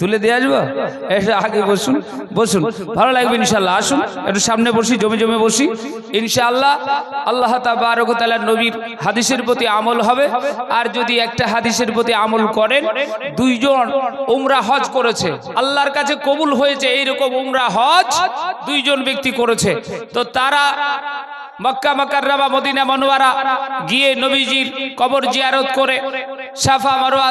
তুলে দিয়ে আসবো, এসে আগে বসুন, বসুন, ভালো লাগবে ইনশাআল্লাহ। আসুন একটু সামনে বসি, জমে জমে বসি ইনশাআল্লাহ। আল্লাহ তাবারক ওয়া তাআলা নবীর হাদিসের প্রতি আমল হবে। আর যদি একটা হাদিসের প্রতি আমল করেন, দুইজন উমরা হজ করেছে, আল্লাহর কাছে কবুল হয়েছে, এইরকম উমরা হজ দুইজন ব্যক্তি করেছে, তো তারা মক্কা মুকাররমা মদিনা মনোয়ারা গিয়ে নবীজির কবর জিয়ারত করে সাফা মারওয়া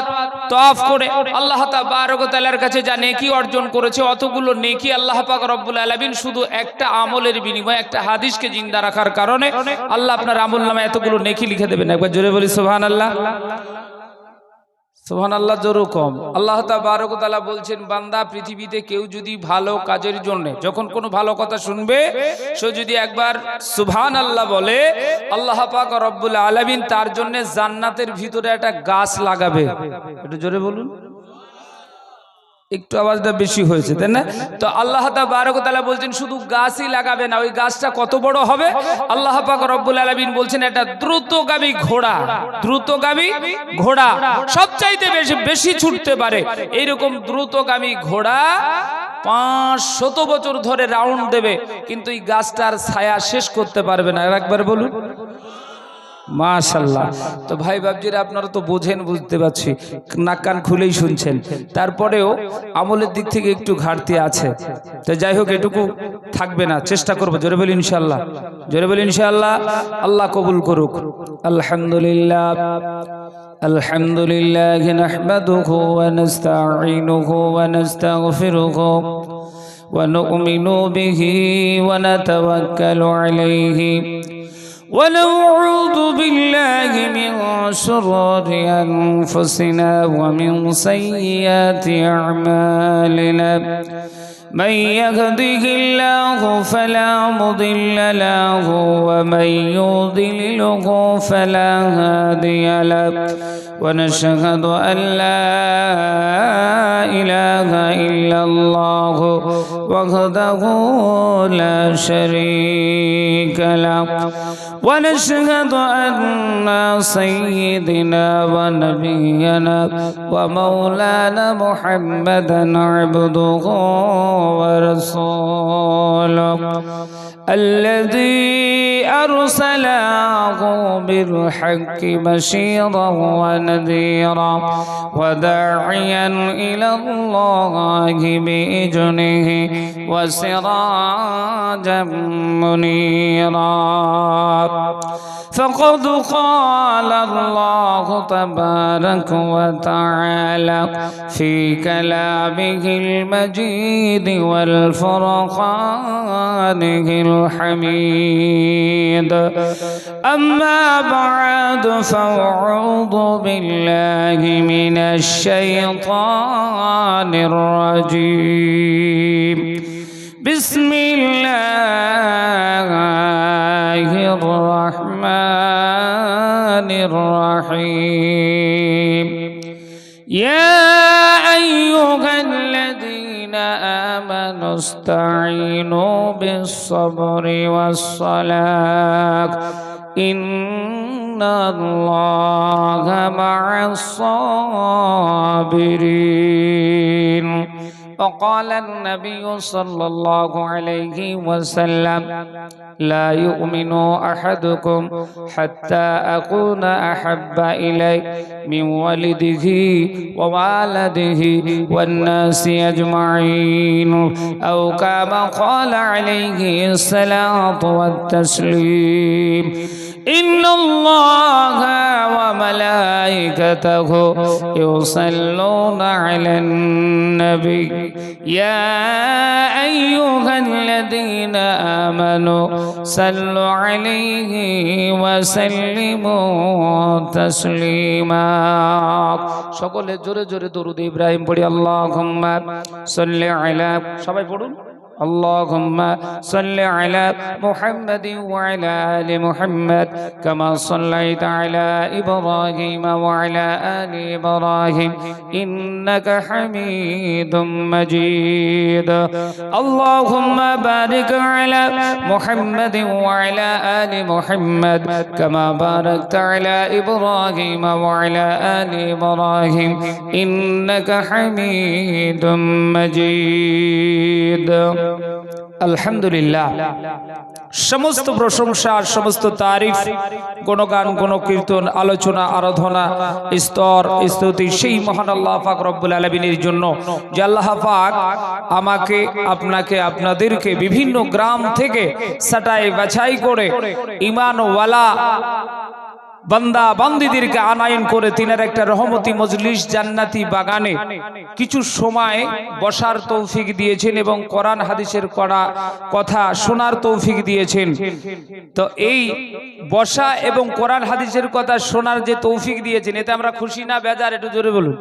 তওয়াফ করে আল্লাহ তাবারক ওয়া তাআলার কাছে যা নেকি অর্জন করেছে, অতগুলো নেকি আল্লাহ পাক রব্বুল আলামিন শুধু একটা আমলের বিনিময়ে, একটা হাদিসকে জিন্দা রাখার কারণে আল্লাহ আপনার আমলনামায় এতগুলো নেকি লিখে দেবেন। একবার জোরে বলি সুবহানাল্লাহ। সুবহানাল্লাহ জোরে কম। আল্লাহ তাবারক ওয়া তাআলা বলছেন, বান্দা পৃথিবীতে কেউ যদি ভালো কাজের জন্য, যখন কোনো ভালো কথা শুনবে, সে যদি একবার সুবহানাল্লাহ বলে, আল্লাহ পাক রব্বুল আলামিন তার জন্য জান্নাতের ভিতরে একটা গাছ লাগাবে। একটু জোরে বলুন, একটু আওয়াজটা বেশি হয়েছে তাই না? তো আল্লাহ তাবারক ওয়া তাআলা বলছেন শুধু গাছই লাগাবে না, ওই গাছটা কত বড় হবে? আল্লাহ পাক রব্বুল আলামিন বলছেন এটা দ্রুতগামী ঘোড়া, দ্রুতগামী ঘোড়া, সবচাইতে বেশি ছুটতে পারে এইরকম দ্রুতগামী ঘোড়া 500 বছর ধরে রাউন্ড দেবে, কিন্তু এই গাছটার ছায়া শেষ করতে পারবে না। একবার বলুন মাশাআল্লাহ। তো ভাই বাবজিরা আপনারা তো বোঝেন, বুঝতে পারছি, নাক কান খুলেই শুনছেন, তারপরেও আমলের দিক থেকে একটু ঘাটতি আছে। তো যাই হোক, এটুকু থাকবে না, চেষ্টা করবো। জোরে বলি ইনশাআল্লাহ, জোরে বলি ইনশাআল্লাহ। আল্লাহ কবুল করুক। আলহামদুলিল্লাহ, আলহামদুলিল্লাহ নাহমাদুহু ওয়া নাস্তাঈনুহু ওয়া নাস্তাগফিরুহু ওয়া নু'মিনু বিহি ওয়া নাতাওয়াক্কালু আলাইহি ونعوذ بالله من شرور أنفسنا ومن سيئات أعمالنا من يهده الله فلا مضل له ومن يضلله فلا هادي له ونشهد أن لا إله إلا الله وحده لا شريك له ونشهد أن سيدنا ونبينا ومولانا محمدا عبده ورسوله الذي أرسله بالحق بشيرا ونذيرا وداعيا إلى الله بإذنه وسراجا منيرا فقد قال الله تبارك وتعالى في كلامه المجيد والفرقانه الحميد أما بعد فأعوذ بالله من الشيطان الرجيم بسم الله الرحمن الرحيم يا أيها الذين آمنوا استعينوا بالصبر والصلاة إن الله مع الصابرين وقال النبي صلى الله عليه وسلم لا يؤمن أحدكم حتى أكون أحب إليه من ولده ووالده والناس أجمعين أو كما قال عليه الصلاة والتسليم إن الله وملائكته يصلون على النبي يا أيها الذين آمنوا صلوا عليه وسلموا تسليما সকলে জোরে জোরে দরুদ ইব্রাহিম পড়ি। আল্লাহুম্মা সাল্লি আলা, সবাই পড়ুন। اللهم صل على محمد وعلى آل محمد كما صليت على إبراهيم وعلى آل إبراهيم إنك حميد مجيد اللهم بارك على محمد وعلى آل محمد كما باركت على إبراهيم وعلى آل إبراهيم إنك حميد مجيد আলহামদুলিল্লাহ সমস্ত প্রশংসা সমস্ত তারিফ গুণগান গুণকীর্তন আলোচনা আরাধনা স্তর স্তুতি সেই মহান আল্লাহ পাক রব্বুল আলামিনের জন্য যে আল্লাহ পাক আমাকে আপনাকে আপনাদেরকে বিভিন্ন গ্রাম থেকে ছাঁটাই বাছাই করে ঈমানওয়ালা বান্দা বান্দীদেরকে আনায়ন করে তিনার একটা রহমতি মজলিস জান্নাতি বাগানে কিছু সময় বসার তৌফিক দিয়েছেন এবং কোরআন হাদিসের কথা শোনার তৌফিক দিয়েছেন। তো এই বসা এবং কোরআন হাদিসের কথা শোনার যে তৌফিক দিয়েছেন এতে আমরা খুশি না বেজার? একটু জোরে বলুন।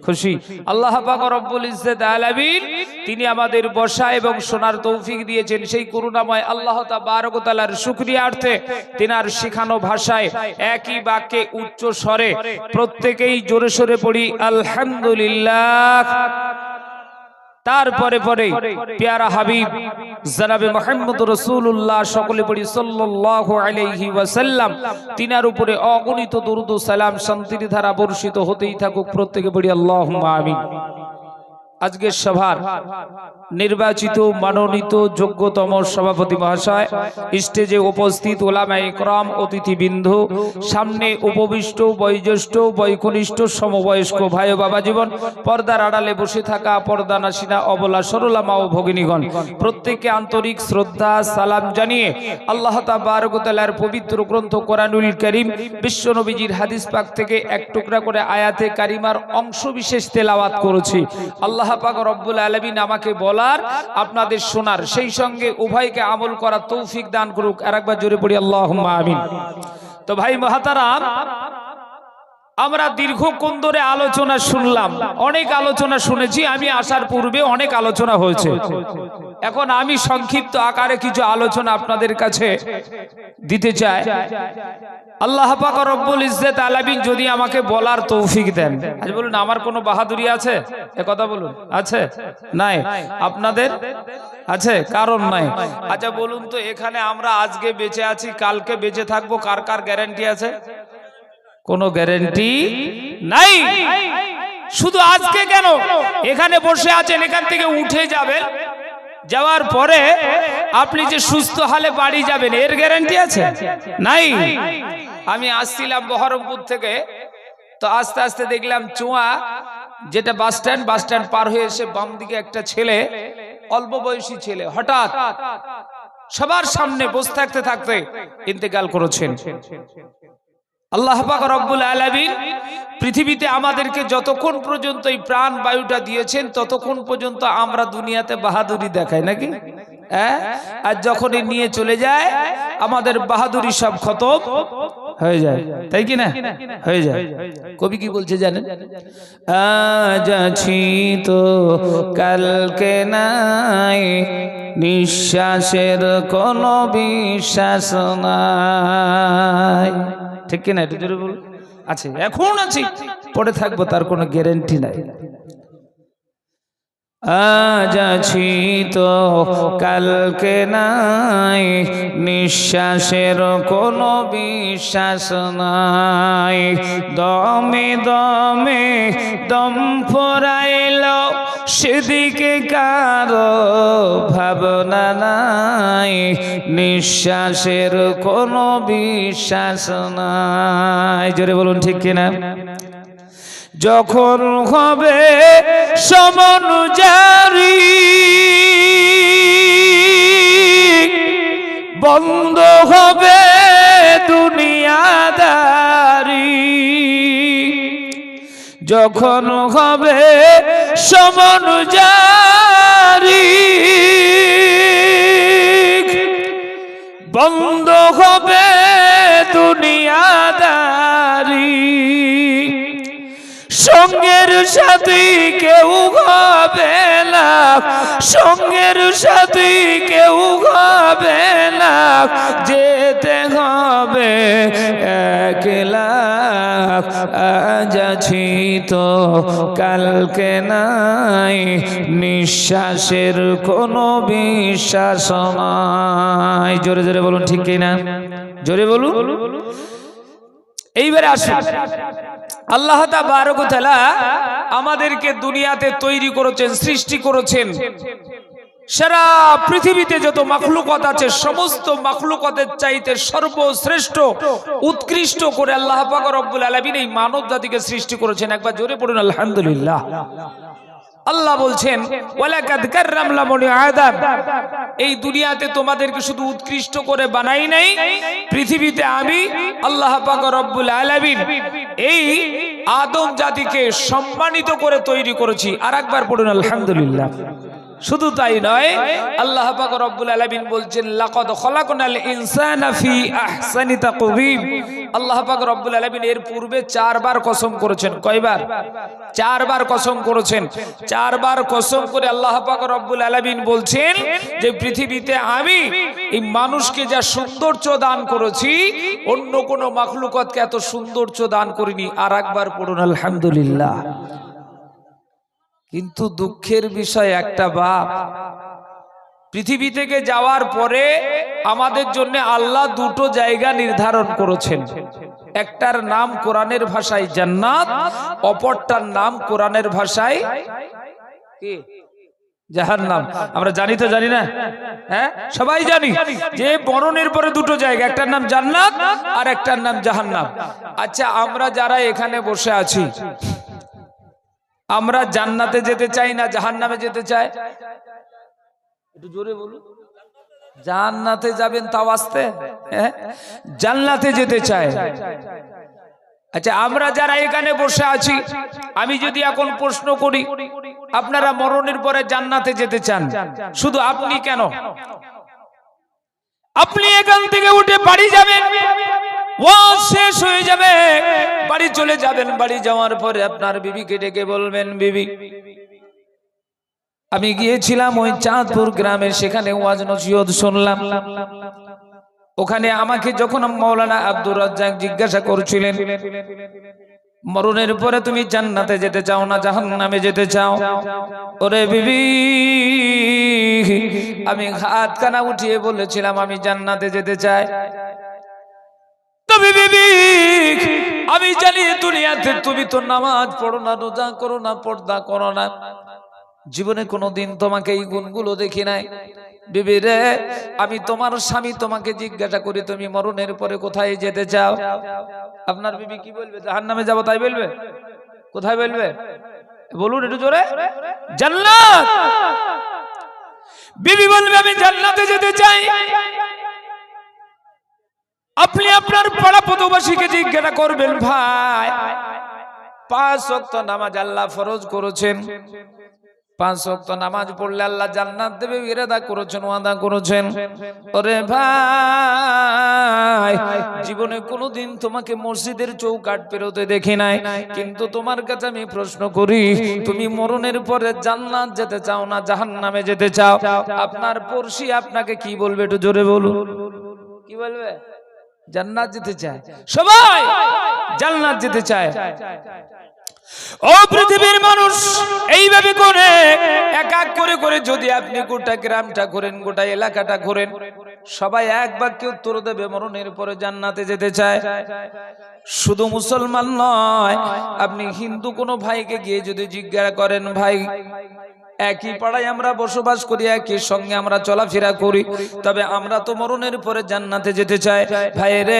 খুশি। আল্লাহ পাক রব্বুল ইজ্জত আলামিন তিনি আমাদের বসা এবং শোনার তৌফিক দিয়েছেন। সেই করুণাময় আল্লাহ তাবারক ওয়া তাআলার শুকরিয়ার্থে তিনার শেখানো ভাষায় একই বাক্যে উচ্চ স্বরে প্রত্যেকেই জোরে সোরে পড়ি আলহামদুলিল্লাহ। তারপরে পরে প্যারা হাবিব জনাবে মুহাম্মদ রাসূলুল্লাহ সকলে পড়ি সাল্লাল্লাহু আলাইহি ওয়াসাল্লাম। তিনার উপরে অগণিত দরুদ ও সালাম শান্তির ধারা বর্ষিত হতেই থাকুক। প্রত্যেকে পড়ি আল্লাহুম্মা আমিন। আজকের সভার নির্বাচিত মনোনীত যোগ্যতম সভাপতি মহাশয়, স্টেজে উপস্থিত ওলামায়ে ইকরাম, অতিথিবৃন্দ, সামনে উপবিষ্ট বয়োজ্যেষ্ঠ বয়কনিষ্ঠ সমবয়স্ক ভাই ও বাবা জীবন, পর্দার আড়ালে বসে থাকা পর্দানাসিনা অবলা সরলা মা ও ভগিনীগণ, প্রত্যেককে আন্তরিক শ্রদ্ধা সালাম জানিয়ে আল্লাহ তাবারক ওয়া তাআলার পবিত্র গ্রন্থ কোরআনুল কারীম বিশ্ব নবীজির হাদিস পাক থেকে এক টুকরা করে আয়াতে কারিমার অংশ বিশেষ তেলাওয়াত করেছি। আল্লাহ পাক রব্বুল আলামিন আমাকে বলার আপনাদের শোনার সেই সঙ্গে উভয়কে আমল করার তৌফিক দান করুক। আরেকবার জোরে পড়ি আল্লাহুম্মা আমিন। তো ভাই মুহতারাম, আমরা দীর্ঘক্ষণ ধরে আলোচনা শুনলাম, অনেক আলোচনা শুনেছি। আমি আসার পূর্বে অনেক আলোচনা হয়েছে। এখন আমি সংক্ষিপ্ত আকারে কিছু আলোচনা আপনাদের কাছে দিতে চাই। আল্লাহ পাক রব্বুল ইজ্জত আলামিন যদি আমাকে বলার তৌফিক দেন, আজ বলুন আমার কোনো বাহাদুরি আছে? এ কথা বলুন, আছে? নাই? আপনাদের আছে? কারণ নাই। আচ্ছা বলুন তো, এখানে আমরা আজকে বেঁচে আছি, কালকে বেঁচে থাকবো, কার কার গ্যারান্টি আছে? কোনো গ্যারান্টি নাই। শুধু আজকে কেন, এখানে বসে আছেন, এখান থেকে উঠে যাবেন, যাওয়ার পরে আপনি যে সুস্থ হালে বাড়ি যাবেন এর গ্যারান্টি আছে? নাই। আমি আসছিলাম বহরমপুর থেকে, তো আস্তে আস্তে দেখলাম চুয়া যেটা বাস স্ট্যান্ড পার হয়ে এসে বাম দিকে একটা ছেলে, অল্প বয়সী ছেলে, হঠাৎ সবার সামনে বসে থাকতে থাকতে ইন্তেকাল করেছেন। আল্লাহ পাক রব্বুল আলামিন পৃথিবীতে আমাদেরকে যতক্ষণ পর্যন্ত এই প্রাণ বায়ুটা দিয়েছেন ততক্ষণ পর্যন্ত আমরা দুনিয়াতে বাহাদুরি দেখাই নাকি? আর যখনই নিয়ে চলে যায় আমাদের বাহাদুরি সব খতম হয়ে যায়, তাই কি না? হয়ে যায়। কবি কি বলছে জানেন? আজ আছি তো কালকে নাই, নিঃশ্বাসের কোনো বিশ্বাস নাই। ঠিক কিনা? একটু জোরে বলুন। আছে, এখন আছি, পড়ে থাকবো, তার কোনো গ্যারান্টি নাই। আজ আছি তো কালকে নাই, নিঃশ্বাসের কোনো বিশ্বাস নাই। দমে দমে দম ফুরাইল, সেদিকে কারো ভাবনা নাই, নিঃশ্বাসের কোনো বিশ্বাস নাই। জোরে বলুন ঠিক কিনা? যখন হবে সমন জারি, বন্ধ হবে দুনিয়াদারি, যখন হবে সমন জারি, বন্ধ হবে দুনিয়াদারি, সঙ্গের সাথী কেউ হবে না, সঙ্গের সাথী কেউ হবে না, যেতে হবে একলা। আজ আছি তো কালকে নাই, নিঃশ্বাসের কোনো বিশ্বাস নাই। জোরে জোরে বলুন ঠিক কিনা, জোরে বলুন। এইবারে আসুন, আল্লাহ তাবারক ওয়া তাআলা আমাদেরকে দুনিয়াতে তৈরি করেছেন, সৃষ্টি করেছেন। সারা পৃথিবীতে যত মাখলুকাত আছে সমস্ত মাখলুকাতের চাইতে সর্বশ্রেষ্ঠ উৎকৃষ্ট করে আল্লাহ পাক রব্বুল আলামিন এই মানব জাতিকে সৃষ্টি করেছেন। একবার জোরে পড়ুন আলহামদুলিল্লাহ। আল্লাহ বলছেন ওয়ালাকাদ কাররামনা বনি আদম, এই দুনিয়াতে তোমাদেরকে শুধু উৎকৃষ্ট করে বানাই নাই, পৃথিবীতে আমি আল্লাহ পাক রব্বুল আলামিন এই আদম জাতিকে সম্মানিত করে তৈরি করেছি। আরেকবার পড়ুন আলহামদুলিল্লাহ। শুধু তাই নয়, আল্লাহ পাক রব্বুল আলামিন বলছেন লাকাদ খলাকনাল ইনসানা ফি আহসানি তাকওয়িম। আল্লাহ পাক রব্বুল আলামিন এর পূর্বে 4 বার কসম করেছেন। কয়বার? 4 বার কসম করেছেন। 4 বার কসম করে আল্লাহ পাক রব্বুল আলামিন বলছেন যে পৃথিবীতে আমি এই মানুষকে যা সৌন্দর্য দান করেছি, অন্য কোনো মাখলুকাতকে এত সৌন্দর্য দান করিনি। আরেকবার পড়ুন আলহামদুলিল্লাহ। কিন্তু দুঃখের বিষয় একটা, বাপ পৃথিবী থেকে যাওয়ার পরে আমাদের জন্য আল্লাহ 2টো জায়গা নির্ধারণ করেছেন। একটার নাম কোরআনের ভাষায় জান্নাত, অপরটার নাম কোরআনের ভাষায় কি? জাহান্নাম। আমরা জানি তো জানি না? হ্যাঁ, সবাই জানি যে মরণের পরে 2টো জায়গা, একটার নাম জান্নাত আর একটার নাম জাহান্নাম। আচ্ছা, আমরা যারা এখানে বসে আছি, আমরা জান্নাতে যেতে চাই না জাহান্নামে যেতে চাই? একটু জোরে বলুন। জান্নাতে যাবেন তাও আসতে? হ্যাঁ, জান্নাতে যেতে চাই। আচ্ছা, আমরা যারা এখানে বসে আছি, আমি যদি এখন প্রশ্ন করি আপনারা মরণের পরে জান্নাতে যেতে চান, শুধু আপনি কেন? আপনি এখান থেকে উঠে বাড়ি যাবেন, ওয়াজ শেষ হয়ে যাবে, বাড়ি চলে যাবেন। বাড়ি যাওয়ার পরে আপনার বিবিকে ডেকে বলবেন, বিবি আমি গিয়েছিলাম ওই চাঁদপুর গ্রামে, সেখানে ওয়াজ নসিহত শুনলাম। ওখানে আমাকে যখন মাওলানা আব্দুর রাজ্জাক জিজ্ঞাসা করছিলেন মরণের পরে তুমি জান্নাতে যেতে চাও না জাহান্নামে যেতে চাও? ওরে বিবি, আমি হাত কানা উঠিয়ে বলেছিলাম আমি জান্নাতে যেতে চাই। তবে বিবি, আমি জানি দুনিয়াতে তুমি তো নামাজ পড়ো না, রোজা করো না, পর্দা করো না, জীবনে কোনোদিন তোমাকে এই গুণগুলো দেখি নাই। বিবি রে, আমি তোমার স্বামী, তোমাকে জিজ্ঞাসা করি তুমি মরণের পরে কোথায় যেতে চাও? আপনার বিবি কি বলবে? জাহান্নামে যাবো তাই বলবে? কোথায় বলবে বলুন একটু জোরে? জান্নাত। বিবি বলবে আমি জান্নাতে যেতে চাই। আপনি আপনার পাড়া প্রতিবেশীকে জিজ্ঞাসা করবেন, ভাই 5 ওয়াক্ত নামাজ আল্লাহ ফরজ করেছেন, 5 ওয়াক্ত নামাজ পড়লে আল্লাহ জান্নাত দেবে, ইরাদা করেছেন, ওয়াদা করেছেন। ওরে ভাই, জীবনে কোনোদিন তোমাকে মসজিদের চৌকাঠ পেরোতে দেখি নাই, কিন্তু তোমার কাছে আমি প্রশ্ন করি তুমি মরণের পরে জান্নাত যেতে চাও না জাহান্নামে যেতে চাও? আপনার পড়শি আপনাকে কি বলবে একটু জোরে বলুন। কি বলবে? জান্নাত যেতে চায়। সবাই জান্নাত যেতে চায়। ও পৃথিবীর মানুষ, এইভাবে করে এক এক করে করে যদি আপনি গোটা গ্রামটা করেন, গোটা এলাকাটা করেন, সবাই এক বাক্যে উত্তর দেবে মরণের পরে জান্নাতে যেতে চায়। শুধু মুসলমান নয়, আপনি হিন্দু কোনো ভাইকে গিয়ে যদি জিজ্ঞাসা করেন, ভাই একই পাড়ায় আমরা বসবাস করি, একই সঙ্গে আমরা চলাফেরা করি, তবে আমরা তো মরণের পরে জান্নাতে যেতে চাই। ভাই রে,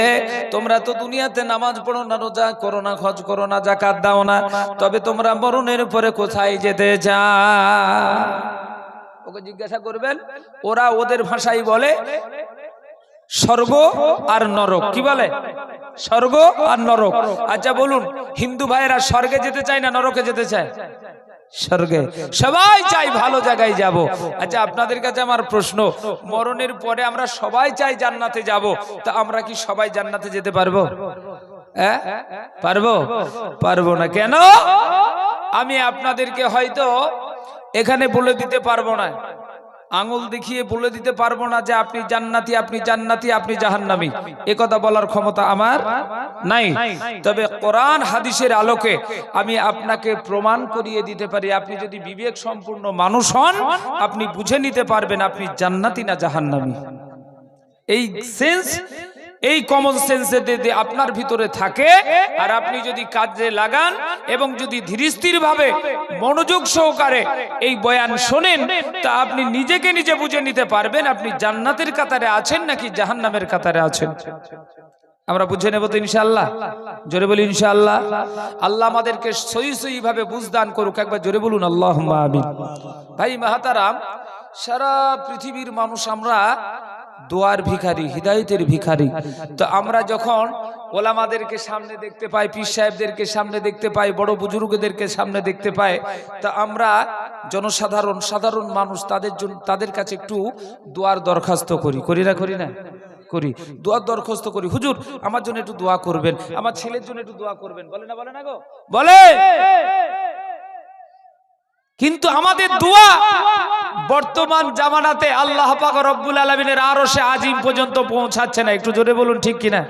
তোমরা তো দুনিয়াতে নামাজ পড়ো না, রোজা করো না, হজ করো না, যাকাত দাও না, তবে তোমরা মরণের পরে কোথায় যেতে চাও? ওকে জিজ্ঞাসা করবেন, ওরা ওদের ভাষায় বলে স্বর্গ আর নরক। কি বলে? স্বর্গ আর নরক। আচ্ছা বলুন, হিন্দু ভাইয়েরা স্বর্গে যেতে চায় না নরকে যেতে চায়? স্বর্গে। সবাই চাই ভালো জায়গায় যাব। আচ্ছা, আপনাদের কাছে আমার প্রশ্ন, মরণের পরে আমরা সবাই চাই জান্নাতে যাব, তা আমরা কি সবাই জান্নাতে যেতে পারবো? হ্যাঁ, পারবো? পারবো না। কেন? আমি আপনাদেরকে হয়তো এখানে বলে দিতে পারবো না, আঙুল দেখিয়ে বলে দিতে পারবো না যে আপনি জান্নাতি, আপনি জান্নাতি, আপনি জাহান্নামী। এ কথা বলার ক্ষমতা আমার নাই। তবে কোরআন হাদিসের আলোকে আমি আপনাকে প্রমাণ করিয়ে দিতে পারি, আপনি যদি বিবেক সম্পূর্ণ মানুষ হন, আপনি বুঝে নিতে পারবেন আপনি জান্নাতি না জাহান্নামী। এই সেন্স, এই কমন সেন্স যদি আপনার ভিতরে থাকে আর আপনি যদি কাজে লাগান এবং যদি ধীরস্থির ভাবে মনোযোগ সহকারে এই বয়ান শোনেন, তা আপনি নিজেকে নিজে বুঝে নিতে পারবেন আপনি জান্নাতের কাতারে আছেন নাকি জাহান্নামের কাতারে আছেন। আমরা বুঝে নেব তো ইনশাআল্লাহ। জোরে বলি ইনশাআল্লাহ। আল্লাহ আমাদেরকে সহি সহি ভাবে বুঝদান করুক। একবার জোরে বলুন আল্লাহুম্মা আমিন। ভাই মাহাতারাম, সারা পৃথিবীর মানুষ আমরা দোয়ার ভিখারি, হিদায়াতের ভিখারি। তো আমরা যখন ওলামাদেরকে সামনে দেখতে পাই, পীর সাহেবদেরকে সামনে দেখতে পাই, বড় বুজুর্গদেরকে সামনে দেখতে পাই, তা আমরা জনসাধারণ, সাধারণ মানুষ তাদের কাছে একটু দোয়ার দরখাস্ত করি না করি, দোয়ার দরখাস্ত করি, হুজুর আমার জন্য একটু দোয়া করবেন, আমার ছেলের জন্য একটু দোয়া করবেন। বলে না গো, বলে। কিন্তু আমাদের দোয়া বর্তমান জামানাতে আল্লাহ পাক রব্বুল আলামিনের আরশে আজিম পর্যন্ত পৌঁছাচ্ছে না। একটু জোরে বলুন ঠিক কিনা?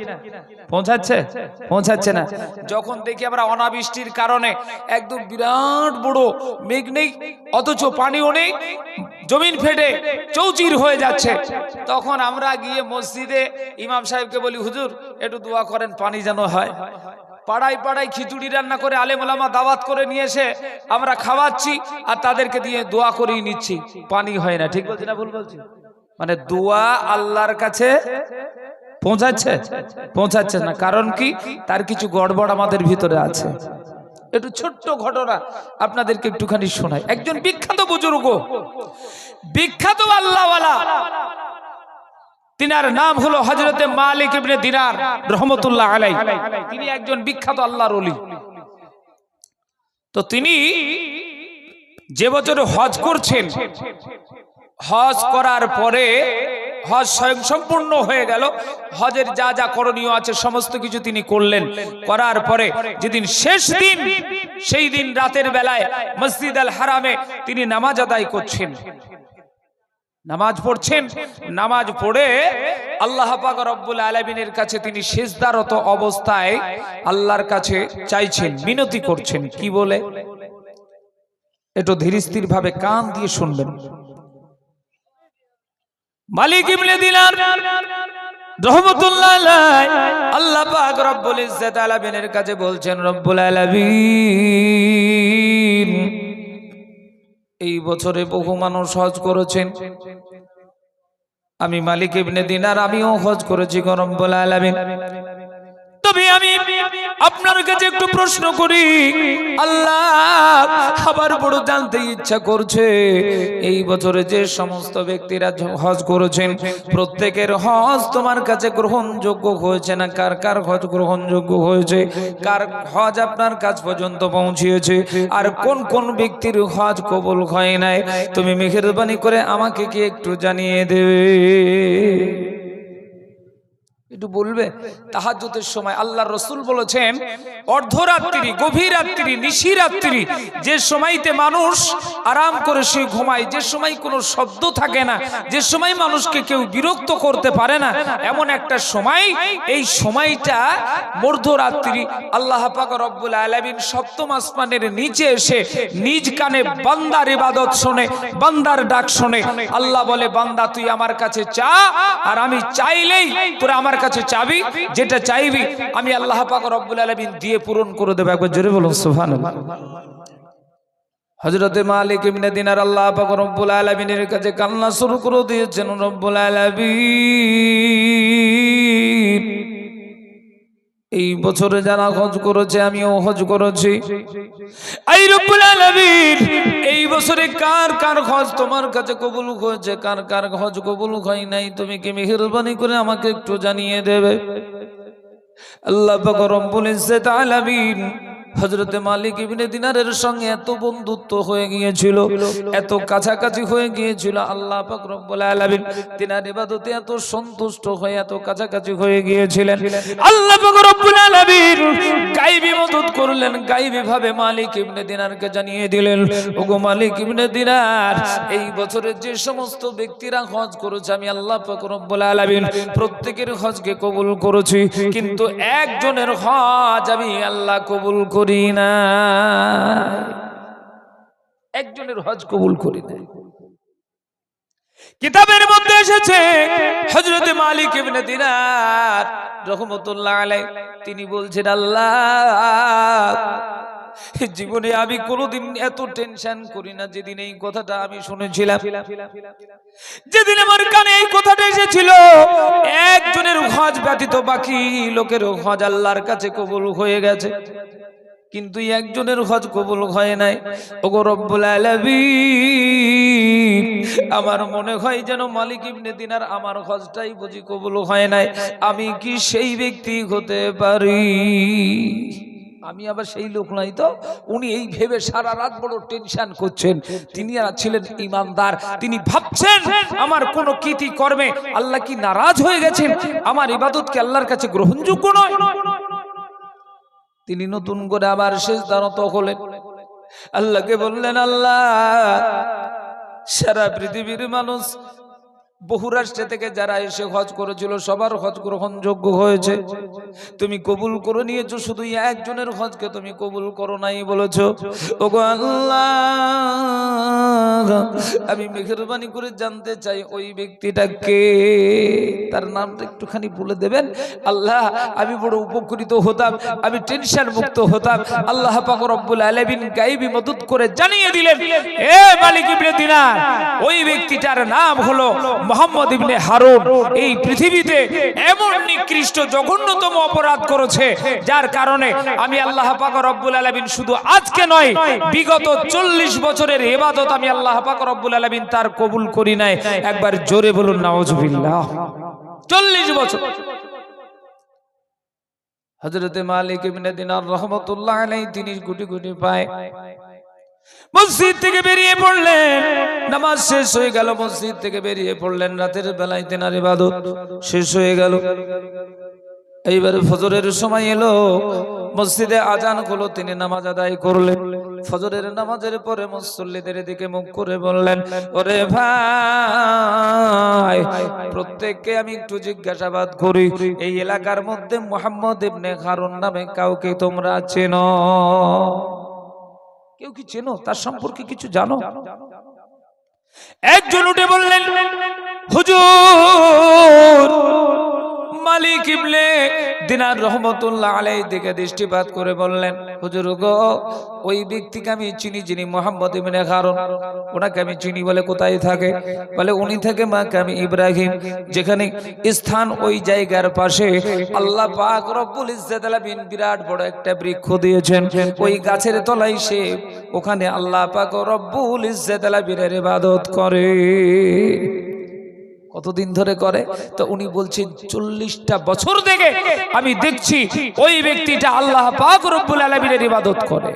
পৌঁছাচ্ছে না। যখন দেখি আমরা অনাবৃষ্টির কারণে একদম বিরাট বড় মেঘ নেই, অথচ পানিও নেই, জমিন ফেটে চৌচির হয়ে যাচ্ছে, তখন আমরা গিয়ে মসজিদে ইমাম সাহেবকে বলি, হুজুর একটু দোয়া করেন পানি যেন হয়। পাড়ায় পাড়ায় খিচুড়ি রান্না করে আলেম ওলামা দাওয়াত করে নিয়ে এসে আমরা খাওয়াচ্ছি আর তাদেরকে দিয়ে দোয়া করিয়ে নিচ্ছি, পানি হয় না। ঠিক বলছি না ভুল বলছি? মানে দোয়া আল্লাহর কাছে পৌঁছাচ্ছে না। কারণ কি? তার কিছু গড়বড় আমাদের ভিতরে আছে। একটু ছোট্ট ঘটনা আপনাদেরকে একটুখানি শোনাই। একজন বিখ্যাত বুজুর্গ, বিখ্যাত আল্লাহওয়ালা, তিনার নাম হলো হযরতে মালিক ইবনে দিনার রহমতুল্লাহ আলাইহি। তিনি একজন বিখ্যাত আল্লাহর ওলি। তো তিনি যে বছরে হজ করছেন, হজ করার পরে হজ স্বয়ং সম্পূর্ণ হয়ে গেল, হজের যা যা করণীয় আছে সমস্ত কিছু তিনি করলেন। করার পরে যেদিন শেষ দিন, সেই দিন রাতের বেলায় মসজিদ আল হারামে তিনি নামাজ আদায় করছেন, নামাজ পড়ছেন। নামাজ পড়ে আল্লাহ পাক রব্বুল আলামিনের কাছে তিনি সিজদারত অবস্থায় আল্লাহর কাছে চাইছেন, মিনতি করছেন। কি বলে? একটু ধীরস্থির ভাবে কান দিয়ে শুনবেন। মালিক ইবনে দিনার রহমাতুল্লাহ আলাইহি আল্লাহ পাক রব্বুল ইজ্জত আলামিনের কাছে বলছেন, রব্বুল আলামিন, এই বছরে বহু মানুষ হজ করেছেন, আমি মালিক ইবনে দিনার আমিও হজ করেছি গো রব্বুল আলামিন। তবে আমি আপনার কাছে একটু প্রশ্ন করি, আল্লাহ, আবার বড় জানতে ইচ্ছা করছে, এই বছরে যে সমস্ত ব্যক্তিরা হজ করেছেন প্রত্যেকের হজ তোমার কাছে গ্রহণযোগ্য হয়েছে না? কার কার হজ গ্রহণযোগ্য হয়েছে? কার হজ আপনার কাছ পর্যন্ত পৌঁছিয়েছে? আর কোন কোন ব্যক্তির হজ কবুল হয় নাই? তুমি মেহেরবানি করে আমাকে কি একটু জানিয়ে দেবে? একটু বলবে। তাহাজ্জুদের সময় আল্লাহর রাসূল বলেছেন, অর্ধরাত্রি, গভীর রাত্রি, নিশি রাত্রি, যে সময়তে মানুষ আরাম করে শুয়ে ঘুমায়, যে সময় কোনো শব্দ থাকে না, যে সময় মানুষকে কেউ বিরক্ত করতে পারে না, এমন একটা সময়, এই সময়টা মধ্যরাত্রি। আল্লাহ পাক রব্বুল আলামিন সপ্তম আসমানের নিচে এসে নিজ কানে বান্দার ইবাদত শোনে, বান্দার ডাক শোনে। আল্লাহ বলে, বান্দা তুই আমার কাছে চা, আর আমি চাইলেই তোরা আমার কাছে চাবি, যেটা চাইবি আমি আল্লাহ পাক রব্বুল আলামিন দিয়ে পূরণ করে দেব। একবার জোরে বলুন সুবহানাল্লাহ। হযরতে মালিক ইবনে দিনার আল্লাহ পাক রব্বুল আলামিনের কাছে কান্না শুরু করে দিয়েছেন, রব্বুল আলামিন, এই বছরে যারা হজ করেছে আমিও হজ করেছি, এই রব্বুল আলামিন, এই বছরে কার কার হজ তোমার কাছে কবুল হয়েছে, কার কার হজ কবুল হয় নাই, তুমি কি মেহেরবানি করে আমাকে একটু জানিয়ে দেবে? আল্লাহ পাক রব্বুল ইজ্জত আলামিন হযরতে মালিক ইবনে দিনারের সঙ্গে এত বন্ধুত্ব হয়ে গিয়েছিল, এত কাছাকাছি হয়ে গিয়েছিল, আল্লাহ পাক রব্বুল আলামিন তিনার ইবাদতে এত সন্তুষ্ট হয়ে এত কাছাকাছি হয়ে গিয়েছিলেন। আল্লাহ পাক রব্বুল আলামিন গায়বী মদদ করলেন, গায়বী ভাবে মালিক ইবনে দিনারকে জানিয়ে দিলেন, ওগো মালিক ইবনে দিনার, এই বছরের যে সমস্ত ব্যক্তিরা হজ করেছে আমি আল্লাহ পাক রব্বুল আলামিন প্রত্যেকের হজকে কবুল করেছি, কিন্তু একজনের হজ আমি আল্লাহ কবুল করি না, একজনের হজ কবুল করি না। কিতাবের মধ্যে এসেছে হযরত মালিক ইবনে দিনার রাহমাতুল্লাহ আলাইহি তিনি বলছেন, আল্লাহ জীবনে আমি কোনোদিন এত টেনশন করি না যেদিন এই কথাটা আমি শুনেছিলাম, যেদিন আমার কানে এই কথাটা এসেছিল একজনের হজ ব্যতীত বাকি লোকের হজ আল্লাহর কাছে কবুল হয়ে গেছে, কিন্তু একজনের হজ কবুল হয় নাই। ওগো রব্বুল আলামিন আমার মনে হয় যেন মালিক ইবনে দিনার আমার হজটাই বুঝি কবুল হয় নাই, আমি কি সেই ব্যক্তি হতে পারি? আমি আবার সেই লোক নাই তো। উনি এই ভেবে সারা রাত বড় টেনশন করছেন। তিনি আর ছিলেন ইমানদার, তিনি ভাবছেন আমার কোন কীর্তি কর্মে আল্লাহ কি নারাজ হয়ে গেছেন, আমার ইবাদত কি আল্লাহর কাছে গ্রহণযোগ্য নয়। তিনি নতুন করে আবার সিজদারত হলেন, আল্লাহকে বললেন, আল্লাহ সারা পৃথিবীর মানুষ বহু রাষ্ট্র থেকে যারা এসে হজ করেছিল সবার হজ গ্রহণযোগ্য হয়েছে, তুমি কবুল করে নিয়েছো, শুধু একজনের হজকে তুমি কবুল করো নাই বলেছো। ওগো আল্লাহ আমি মেহেরবানি করে জানতে চাই ওই ব্যক্তিটা কে, তার নামটা একটুখানি বলে দেবেন আল্লাহ, আমি বড় উপকৃত হতাম, আমি টেনশন মুক্ত হতাম। আল্লাহ পাক রব্বুল আলামিন গায়বী মদদ করে জানিয়ে দিলেন, এ মালিক ইবনে দিনার, ওই ব্যক্তিটার নাম হলো মুহাম্মদ ইবনে হারুন। এই পৃথিবীতে এমন নিকৃষ্ট জঘন্যতম অপরাধ করেছে যার কারণে আমি আল্লাহ পাক রব্বুল আলামিন শুধু আজকে নয় বিগত 40 বছরের ইবাদত আমি আল্লাহ পাক রব্বুল আলামিন তার কবুল করি নাই। একবার জোরে বলুন নাউজুবিল্লাহ। 40 বছর। হযরত মালিক ইবনে দিনার রাহমাতুল্লাহ আলাইহি তিনি গুটি গুটি পায় মসজিদ থেকে বেরিয়ে পড়লেন, নামাজ শেষ হয়ে গেল, মসজিদ থেকে বেরিয়ে পড়লেন, রাতের বেলায় তেনার ইবাদত শেষ হয়ে গেল। এইবার ফজরের সময় এলো, মসজিদে আজান হলো, তিনি নামাজ আদায় করলেন। ফজরের নামাজের পরে মুসল্লিদের দিকে মুখ করে বললেন, ওরে ভাই প্রত্যেককে আমি একটু জিজ্ঞাসাবাদ করি, এই এলাকার মধ্যে মুহাম্মদ ইবনে হারুন নামে কাউকে তোমরা চেনো? কেউ কি চেনো? তার সম্পর্কে কিছু জানো? একজন উঠে বললেন, হুজুর মালিক ইবনে দিনার রাহমাতুল্লাহ আলাইহি দিকে দৃষ্টিপাত করে বললেন, হুজুর গো ওই ব্যক্তিকে আমি চিনি, যিনি মুহাম্মদ ইবনে হারুন, ওনাকে আমি চিনি। বলে কোথায় থাকে? বলে উনি থাকে মাকামে ইব্রাহিম, যেখানে স্থান ওই জায়গার পাশে আল্লাহ পাক রব্বুল ইজ্জত আলামিন বিরাট বড় একটা বৃক্ষ দিয়েছেন, ওই গাছের তলায় সে ওখানে আল্লাহ পাক রব্বুল ইজ্জত আলামিনের ইবাদত করে। কতদিন ধরে করে? তো উনি বলছেন 40টা বছর থেকে আমি দেখছি ওই ব্যক্তিটা আল্লাহ পাক রব্বুল আলামিনের ইবাদত করে।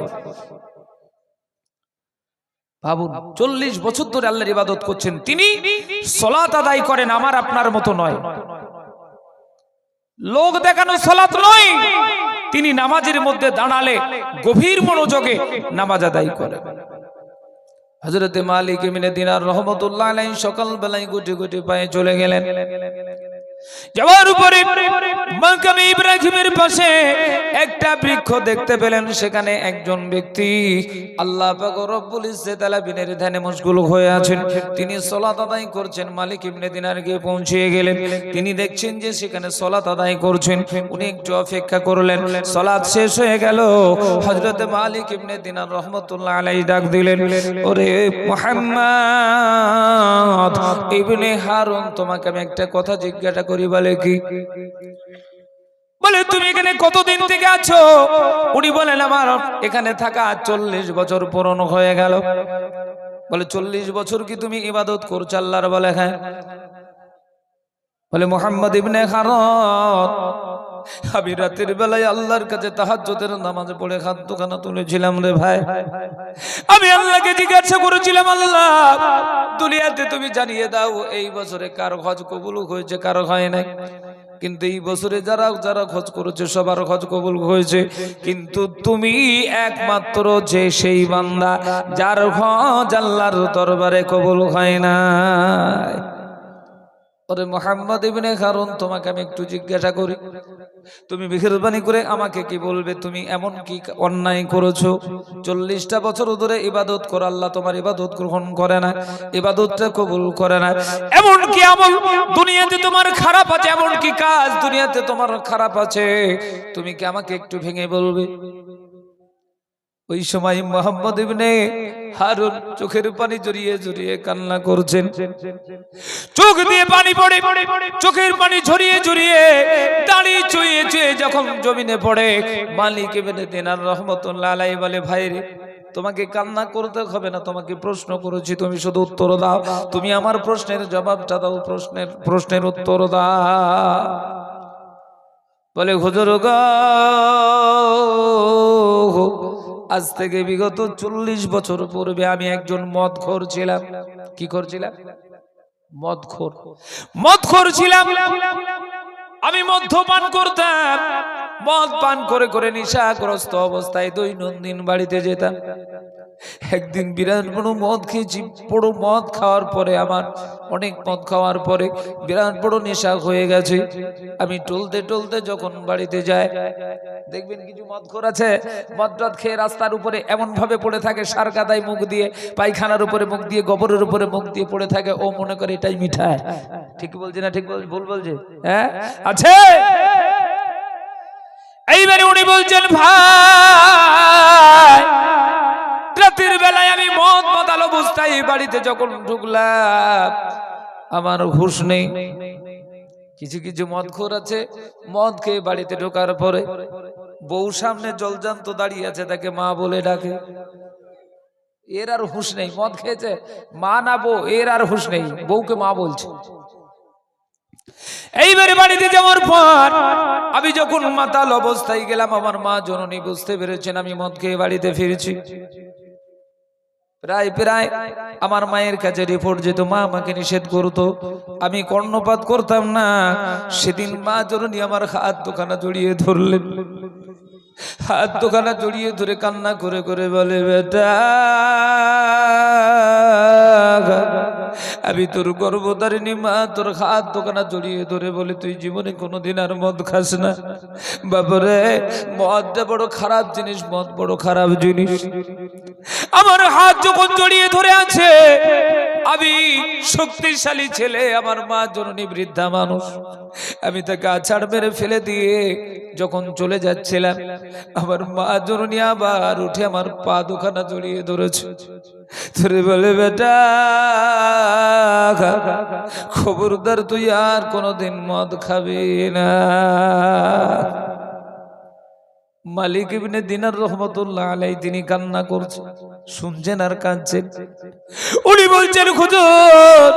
ভাবুন 40 বছর ধরে আল্লাহর ইবাদত করছেন, তিনি সালাত আদায় করেন, আমার আপনার মতো নয়, লোক দেখানো সালাত নয়, তিনি নামাজের মধ্যে দাঁড়ালে গভীর মনোযোগে নামাজ আদায় করেন। হযরত মালিক ইবনে দিনার রাহমাতুল্লাহ আলাইহি সকাল বেলায় গুটি গুটি পায়ে চলে গেলেন। যাওয়ার উপরে মাকামে ইব্রাহিমের পাশে একটা বৃক্ষ দেখতে পেলেন, সেখানে একজন ব্যক্তি আল্লাহ পাক রব্বুল ইজ্জত আলামিনের ধ্যানে মশগুল হয়ে আছেন, তিনি সালাত আদায় করছেন। মালিক ইবনে দিনার গিয়ে পৌঁছে গেলেন, তিনি দেখছেন যে সেখানে সালাত আদায় করছেন। উনি একটু অপেক্ষা করলেন, সালাত শেষ হয়ে গেল। হযরত মালিক ইবনে দিনার রাহমাতুল্লাহ আলাইহি ডাক দিলেন, ওরে মুহাম্মদ ইবনে হারুন, তোমাকে আমি একটা কথা জিজ্ঞাসা করি। বলে কি? বলে তুমি এখানে কতদিন থেকে আছো? উনি বলেন আমার এখানে থাকা 40 বছর পূর্ণ হয়ে গেল। বলে 40 বছর কি তুমি ইবাদত করছো আল্লাহর? বলে হ্যাঁ। বলে মুহাম্মদ ইবনে হারুন আমি রাতের বেলায় আল্লাহর কাছে তাহাজ্জুদের নামাজ পড়ে হাত দুখানা তুলেছিলাম রে ভাই। আমি আল্লাহকে জিজ্ঞাসা করেছিলাম, আল্লাহ দুনিয়াতে তুমি জানিয়ে দাও এই বছরে কার হজ কবুল হয়েছে কার হয় নাই। কিন্তু এই বছরে যারা যারা হজ করেছে সবার হজ কবুল হয়েছে, কিন্তু তুমি একমাত্র যে সেই বান্দা যার হজ আল্লাহর দরবারে কবুল হয় না। ওরে মুহাম্মদ ইবনে হারুন, তোমাকে আমি একটু জিজ্ঞাসা করি, তুমি মেহেরবানি করে আমাকে কি বলবে, তুমি এমন কি অন্যায় করেছো? 40টা বছর ধরে ইবাদত করো, আল্লাহ তোমার ইবাদত গ্রহণ করে না, ইবাদতটা কবুল করে না। এমন কি আমল দুনিয়াতে তোমার খারাপ আছে, এমন কি কাজ দুনিয়াতে তোমার খারাপ আছে, তুমি কি আমাকে একটু ভেঙে বলবে? ওই সময় মুহাম্মদ ইবনে হারুন চোখের পানি জড়িয়ে জড়িয়ে কান্না করছেন। চোখ দিয়ে পানি পড়ে, চোখের পানি ঝরিয়ে ঝরিয়ে দাঁড়িয়ে চুয়ে চুয়ে যখন জমিনে পড়ে, মালিক ইবনে দিনার রহমতুল্লাহ আলাইহি বলে, ভাই রে তোমাকে কান্না করতে হবে না, তোমাকে প্রশ্ন করেছি তুমি শুধু উত্তর দাও, তুমি আমার প্রশ্নের জবাবটা দাও, প্রশ্নের উত্তর দাও। বলে হুজুর গো, আজ থেকে বিগত 40 বছর পূর্বে আমি একজন মদখোর ছিলাম। কি করছিলাম? মদখোর ছিলাম। আমি মদ্যপান করতাম, মদ পান করে করে নেশাগ্রস্ত অবস্থায় দৈনন্দিন বাড়িতে যেতাম। একদিন বিরাট বড় মদ খেয়েছি, বড় মদ খাওয়ার পরে আমার অনেক মদ খাওয়ার পরে বিরাট বড় নেশা হয়ে গেছে। আমি টলতে টলতে যখন বাড়িতে যাই, দেখবেন কিছু মদখোর আছে মদ টদ খেয়ে রাস্তার উপরে এমন ভাবে পড়ে থাকে, সার কাদায় মুখ দিয়ে, পায়খানার উপরে মুখ দিয়ে, গোবরের উপরে মুখ দিয়ে পড়ে থাকে, ও মনে করে এটাই মিঠাই। ঠিক বলছে না ঠিক ভুল বলছে? হ্যাঁ আছে। এইবারে উনি বলছেন, ভাই রাতের বেলায় আমি মদ মাতাল অবস্থায় বাড়িতে যখন ঢুকলাম, আমার হুঁশ নেই। কিছু কিছু মদখোর আছে মদ খেয়ে বাড়িতে ঢোকার পরে বউ সামনে জলজান্ত দাঁড়িয়ে আছে, তাকে মা বলে ডাকে, এর আর হুঁশ নেই। মদ খেয়েছে, মা না বউ, এর আর হুঁশ নেই, বউকে মা বলছে। এইবারে বাড়িতে যাওয়ার পর আমি যখন মাতাল অবস্থায় গেলাম, আমার মা জননী বুঝতে পেরেছেন আমি মদ খেয়ে বাড়িতে ফিরেছি। প্রায় প্রায় আমার মায়ের কাছে রিপোর্ট যেত, মা আমাকে নিষেধ করতো, আমি কর্ণপাত করতাম না। সেদিন মা জননী আমার হাত দুখানা জড়িয়ে ধরলেন, হাত দুখানা জড়িয়ে ধরে কান্না করে করে বলে, বেটা আমি তোর গর্ভধারিণী মা, তোর হাত দুখানা জড়িয়ে ধরে বলে, তুই জীবনে কোনোদিন আর মদ খাস না। বাবারে মদটা বড় খারাপ জিনিস, মদ বড় খারাপ জিনিস। আমার হাত যখন জড়িয়ে ধরে আছে, আমি শক্তিশালী ছেলে, আমার মা জননী বৃদ্ধা মানুষ, আমি তাকে আছাড় মেরে ফেলে দিয়ে যখন চলে যাচ্ছিলাম, আমার মা জননী আবার উঠে আমার পা দুখানা জড়িয়ে ধরেছে, ধরে বলে, বেটা খবরদার তুই আর কোনোদিন মদ খাবি না। মালিক ইবনে দিনার রহমতুল্লাহ আলাইহি তিনি কান্না করছেন, শুনছেন আর কাঁদছেন। উনি বলছেন, হুজুর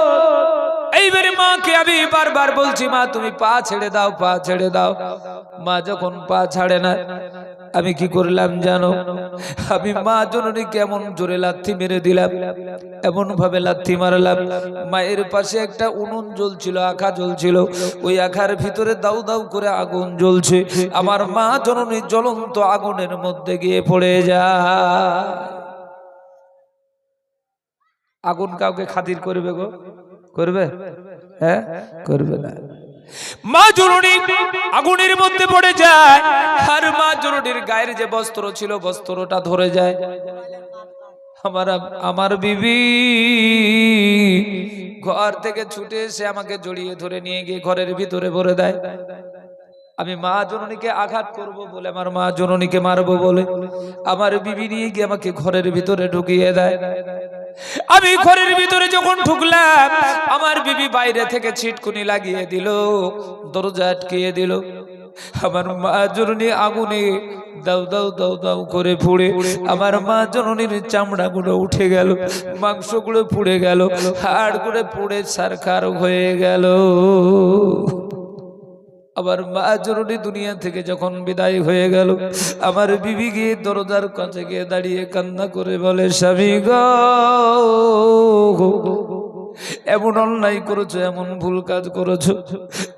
এইবারে মাকে আমি বারবার বলছি, মা তুমি পা ছেড়ে দাও, পা ছেড়ে দাও। মা যখন পা ছাড়ে না, আমি কি করলাম জানো? আমি মা জননী কেমন জোরে লাথি মেরে দিলাম, এমন ভাবে লাথি মারলাম, মায়ের পাশে একটা উনুন জ্বলছিল, আখা জ্বলছিল, ওই আখার ভিতরে দাউ দাউ করে আগুন জ্বলছে। আমার মা জননী জ্বলন্ত আগুনের মধ্যে গিয়ে পড়ে যায়। আগুন কাউকে খাতির করবে গো? করবে? হ্যাঁ করবে না। মা জননী আগুনের মধ্যে পড়ে যায়, আর মা জননীর গায়ের যে বস্ত্র ছিল বস্ত্রটা ধরে যায়। আমার বিবি ঘর থেকে ছুটে এসে আমাকে জড়িয়ে ধরে নিয়ে গিয়ে ঘরের ভিতরে ভরে দেয়। আমি মা জননীকে আঘাত করব বলে, আমার মা জননীকে মারবো বলে আমার বিবি নিয়ে গিয়ে আমাকে ঘরের ভিতরে ঢুকিয়ে দেয়। আমি ঘরের ভিতরে যখন ঢুকলাম, আমার বিবি বাইরে থেকে ছিটকুনি লাগিয়ে দিল, দরজা আটকিয়ে দিল। আমার মা জননী আগুনে দাউ দাউ দাউ দাউ করে পুড়ে, আমার মা জননীর চামড়াগুলো উঠে গেল, মাংসগুলো পুড়ে গেল, হাড়গুলো পুড়ে ছারখার হয়ে গেল। আমার মা জননী দুনিয়া থেকে যখন বিদায় হয়ে গেল, আমার বিবি গিয়ে দরজার কাছে গিয়ে দাঁড়িয়ে কান্না করে বলে, স্বামী গো, এমন অন্যায় করেছো, এমন ভুল কাজ করেছো,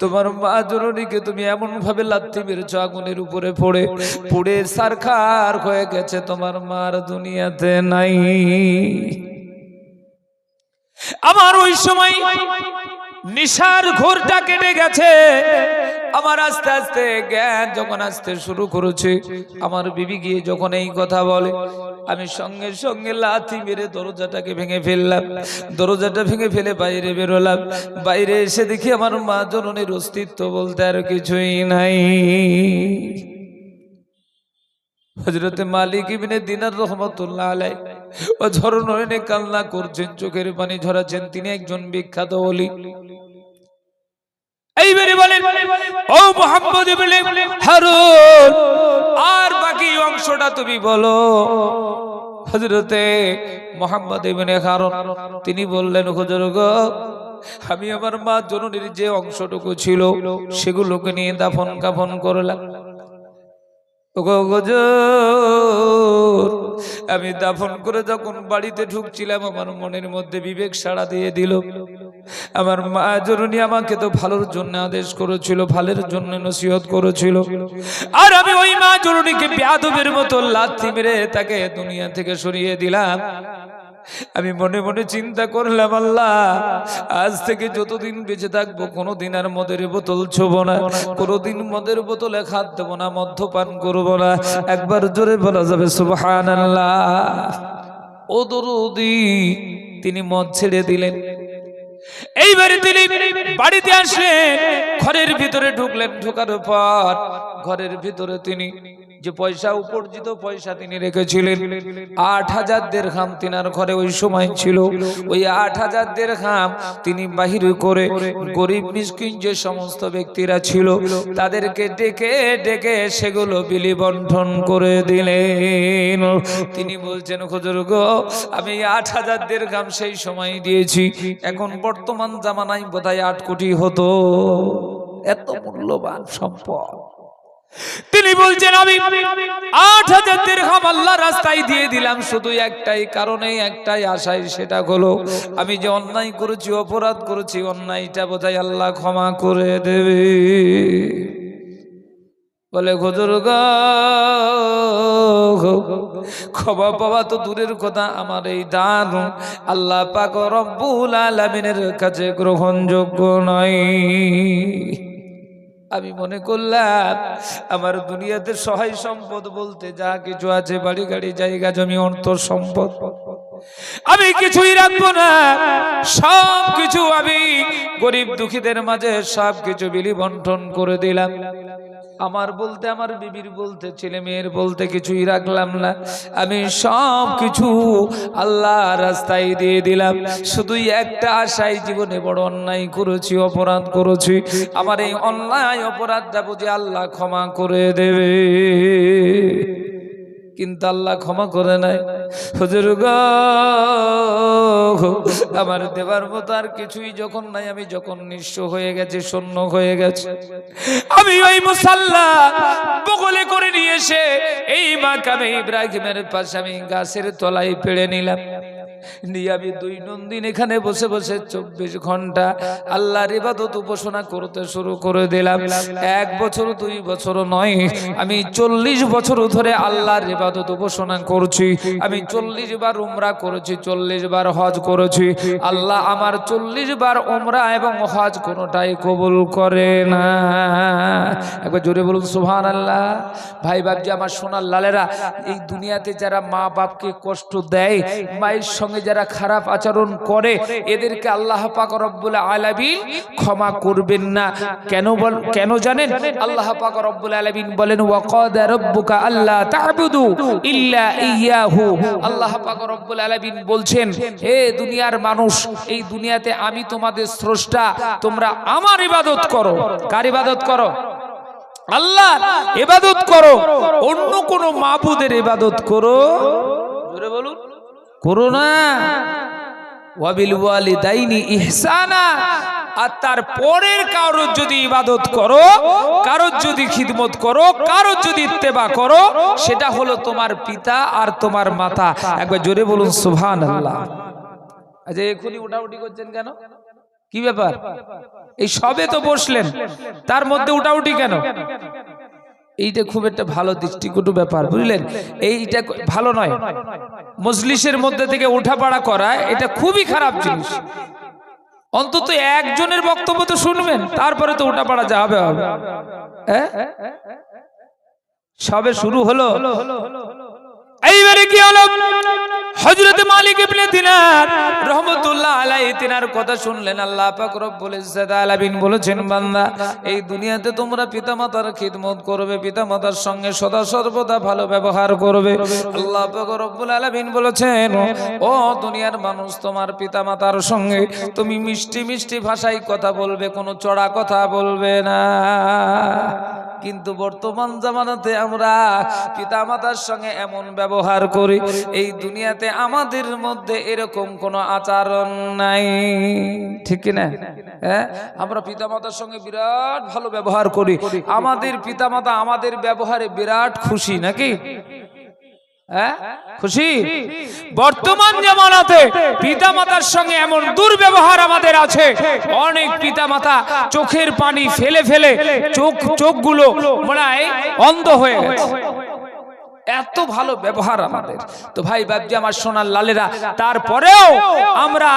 তোমার মা জননীকে তুমি এমন ভাবে লাথি মেরেছো, আগুনের উপরে পড়ে পুড়ে সারখার হয়ে গেছে, তোমার মার দুনিয়াতে নাই। আমার ওই সময় নিশার ঘোরটা কেটে গেছে। আমার আস্তে আস্তে জ্ঞান যখন আসতে শুরু করেছে, আমার বিবি গিয়ে যখন এই কথা বলে, আমি সঙ্গে সঙ্গে লাথি মেরে দরজাটাকে ভেঙে ফেললাম। দরজাটা ভেঙে ফেলে বাইরে বেরোলাম। বাইরে এসে দেখি আমার মা জননীর অস্তিত্ব বলতে আর কিছুই নাই। হযরতে মালিক ইবনে দিনার রাহমাতুল্লাহ আলাইহি ও ঝরনয়নে কান্না করছেন, চোখের পানি ঝরাচ্ছেন। তিনি একজন বিখ্যাত ওলি। এইবারে বলেন, ও মুহাম্মদ ইবনে হারুন, আর বাকি অংশটা তুমি বলো। হযরতে মুহাম্মদ ইবনে হারুন তিনি বললেন, হুজুর গো, আমি আমার মা জননীর যে অংশটুকু ছিল সেগুলোকে নিয়ে দাফন কাফন করলাম। আমি দাফন করে যখন বাড়িতে ঢুকছিলাম, আমার মনের মধ্যে বিবেক সাড়া দিয়ে দিল, আমার মা জননী আমাকে তো ভালোর জন্য আদেশ করেছিল, ভালোর জন্য নসিহত করেছিল, আর আমি ওই মা জননীকে বেয়াদবের মতো লাথি মেরে তাকে দুনিয়া থেকে সরিয়ে দিলাম। আমি মনে মনে চিন্তা করলাম, আল্লাহ, আজ থেকে যতদিন বেঁচে থাকবো কোনোদিন আর মদের বোতল ছোবো না, কোনোদিন মদের বোতলে হাত দেবো না, মদ্যপান করবো না। একবার জোরে বলা যাবে সুবহানাল্লাহ। ও দরুদি, তিনি মদ ছেড়ে দিলেন। এইবারে তিনি বাড়িতে আসলেন, ঘরের ভিতরে ঢুকলেন। ঢোকার পর ঘরের ভিতরে তিনি যে পয়সা, উপার্জিত পয়সা তিনি রেখেছিলেন, ৮,০০০ দিরহাম তিনার ঘরে ওই সময় ছিল। ওই ৮,০০০ দিরহাম তিনি বাহির করে গরিব মিসকিন যে সমস্ত ব্যক্তিরা ছিল তাদেরকে ডেকে ডেকে সেগুলো বিলি বন্টন করে দিলেন। তিনি বলছেন, হুজুর গো, আমি ৮,০০০ দিরহাম সেই সময় দিয়েছি, এখন বর্তমান জামানায় বোধহয় ৮ কোটি হতো। এত মূল্যবান সম্পদ। তিনি বলছেন, আমি ৮,০০০ দিরহাম আল্লাহর রাস্তায় দিয়ে দিলাম শুধু একটাই কারণে, একটাই আশায়, সেটা হলো আমি যে অন্যায় করেছি, অপরাধ করেছি, অন্যায়টা বোধহয় আল্লাহ ক্ষমা করে দেবে। বলে, হুজুর গো, ক্ষমা পাওয়া তো দূরের কথা, আমার এই দান আল্লাহ পাক রব্বুল আলামিনের কাছে গ্রহণযোগ্য নয়। আমি মনে করলাম আমার দুনিয়াতে সহায় সম্পদ বলতে যা কিছু আছে, বাড়ি গাড়ি জায়গা জমি অর্থ সম্পদ, আমি কিছুই রাখবো না। সব কিছু আমি গরিব দুঃখীদের মাঝে সব কিছু বিলি বন্টন করে দিলাম। আমার বলতে, আমার বিবির বলতে, ছেলে মেয়ের বলতে কিছুই রাখলাম না। আমি সব কিছু আল্লাহ রাস্তায় দিয়ে দিলাম শুধু একটা আশায়, জীবনে বড় অন্যায় করেছি, অপরাধ করেছি, আমার এই অন্যায় অপরাধটা বুঝে আল্লাহ ক্ষমা করে দেবে। কিন্তু আল্লাহ ক্ষমা করে নাই। হুজুর গো, আমার দেবার মতো আর কিছুই যখন নাই, আমি যখন নিঃস্ব হয়ে গেছে, শূন্য হয়ে গেছে, আমি ওই মুসাল্লা বগলে করে নিয়ে এসে এই মাকামে ইব্রাহিমের পাশে আমি গাছের তলায় পেড়ে নিলাম। নিয়ে আমি দৈনন্দিন এখানে বসে বসে 24 ঘন্টা আল্লাহর ইবাদত উপাসনা করতে শুরু করে দিলাম। 1 বছর 2 বছর নয়, আমি 40 বছর ধরে আল্লাহর ইবাদত উপাসনা করছি। আমি 40 বার উমরা করেছি, 40 বার হজ করেছি। আল্লাহ আমার 40 বার উমরা এবং হজ কোনোটাই কবুল করে না। একবার জোরে বলুন সুবহানাল্লাহ। ভাই বাপজি, আমার সোনার লালেরা, এই দুনিয়াতে যারা মা বাপকে কষ্ট দেয়, মায়ের সঙ্গে যারা খারাপ আচরণ করে, এদেরকে আল্লাহ পাক রব্বুল আলামিন ক্ষমা করবেন না। কেন জানেন? আল্লাহ পাক রব্বুল আলামিন বলেন, ওয়া ক্বাদা রাব্বুকা আল্লা তা'বুদু ইল্লা ইয়্যাহু। আল্লাহ পাক রব্বুল আলামিন বলছেন, হে দুনিয়ার মানুষ, এই দুনিয়াতে আমি তোমাদের স্রষ্টা, তোমরা আমার ইবাদত করো। কার ইবাদত করো? আল্লাহ ইবাদত করো, অন্য কোন মাবুদের ইবাদত করো জোরে বলুন করো না। ওয়াবিল ওয়ালিদাইনি ইহসানা, আর তার পরের কারোর যদি ইবাদত করো, কারোর যদি খিদমত করো, কারোর যদি ইত্তেবা করো, সেটা হলো তোমার পিতা আর তোমার মাতা। একবার জোরে বলুন সুবহানাল্লাহ। আচ্ছা এখনই উঠাউঠি করছেন কেন? কি ব্যাপার? এই সবে তো বসলেন, তার মধ্যে উঠাউঠি কেন? এইটা খুব একটা ভালো দৃষ্টিকটু ব্যাপার, বুঝলেন? এইটা ভালো নয়। মজলিসের মধ্যে থেকে উঠাপড়া করা এটা খুবই খারাপ জিনিস। অন্তত একজনের বক্তব্য তো শুনবেন, তারপরে তো উঠাপড়া যা হবে হবে। সবে শুরু হলো, এইবারে কি হলো? হযরত মালিক ইবনে দিনার রাহমাতুল্লাহ আলাইহি তিনার কথা শুনলেন। আল্লাহ পাক রব্বুল ইজ্জত আলামিন বলেছেন, বান্দা এই দুনিয়াতে তোমরা পিতামাতার খিদমত করবে, পিতামাতার সঙ্গে সদা সর্বদা ভালো ব্যবহার করবে। আল্লাহ পাক রব্বুল আলামিন বলেছেন, ও দুনিয়ার মানুষ, তোমার পিতামাতার সঙ্গে তুমি মিষ্টি মিষ্টি ভাষায় কথা বলবে, কোনো চড়া কথা বলবে না। কিন্তু বর্তমান জামানাতে আমরা পিতামাতার সঙ্গে এমন ব্যবহার করি, এই দুনিয়াতে আমাদের মধ্যে এরকম কোনো আচরণ নাই, ঠিক না? হ্যাঁ, আমরা পিতামাতার সঙ্গে বিরাট ভালো ব্যবহার করি, আমাদের পিতামাতা আমাদের ব্যবহারে বিরাট খুশি, নাকি? হ্যাঁ, খুশি? বর্তমান জামানাতে পিতামাতার সঙ্গে এমন দুর্ব্যবহার আমাদের আছে, অনেক পিতামাতা চোখের পানি ফেলে ফেলে চোখগুলো মনে হয় অন্ধ হয়ে গেছে, এত ভালো ব্যবহার আমাদের। তো ভাই বাবজি আমার সোনার লালেরা, তারপরেও আমরা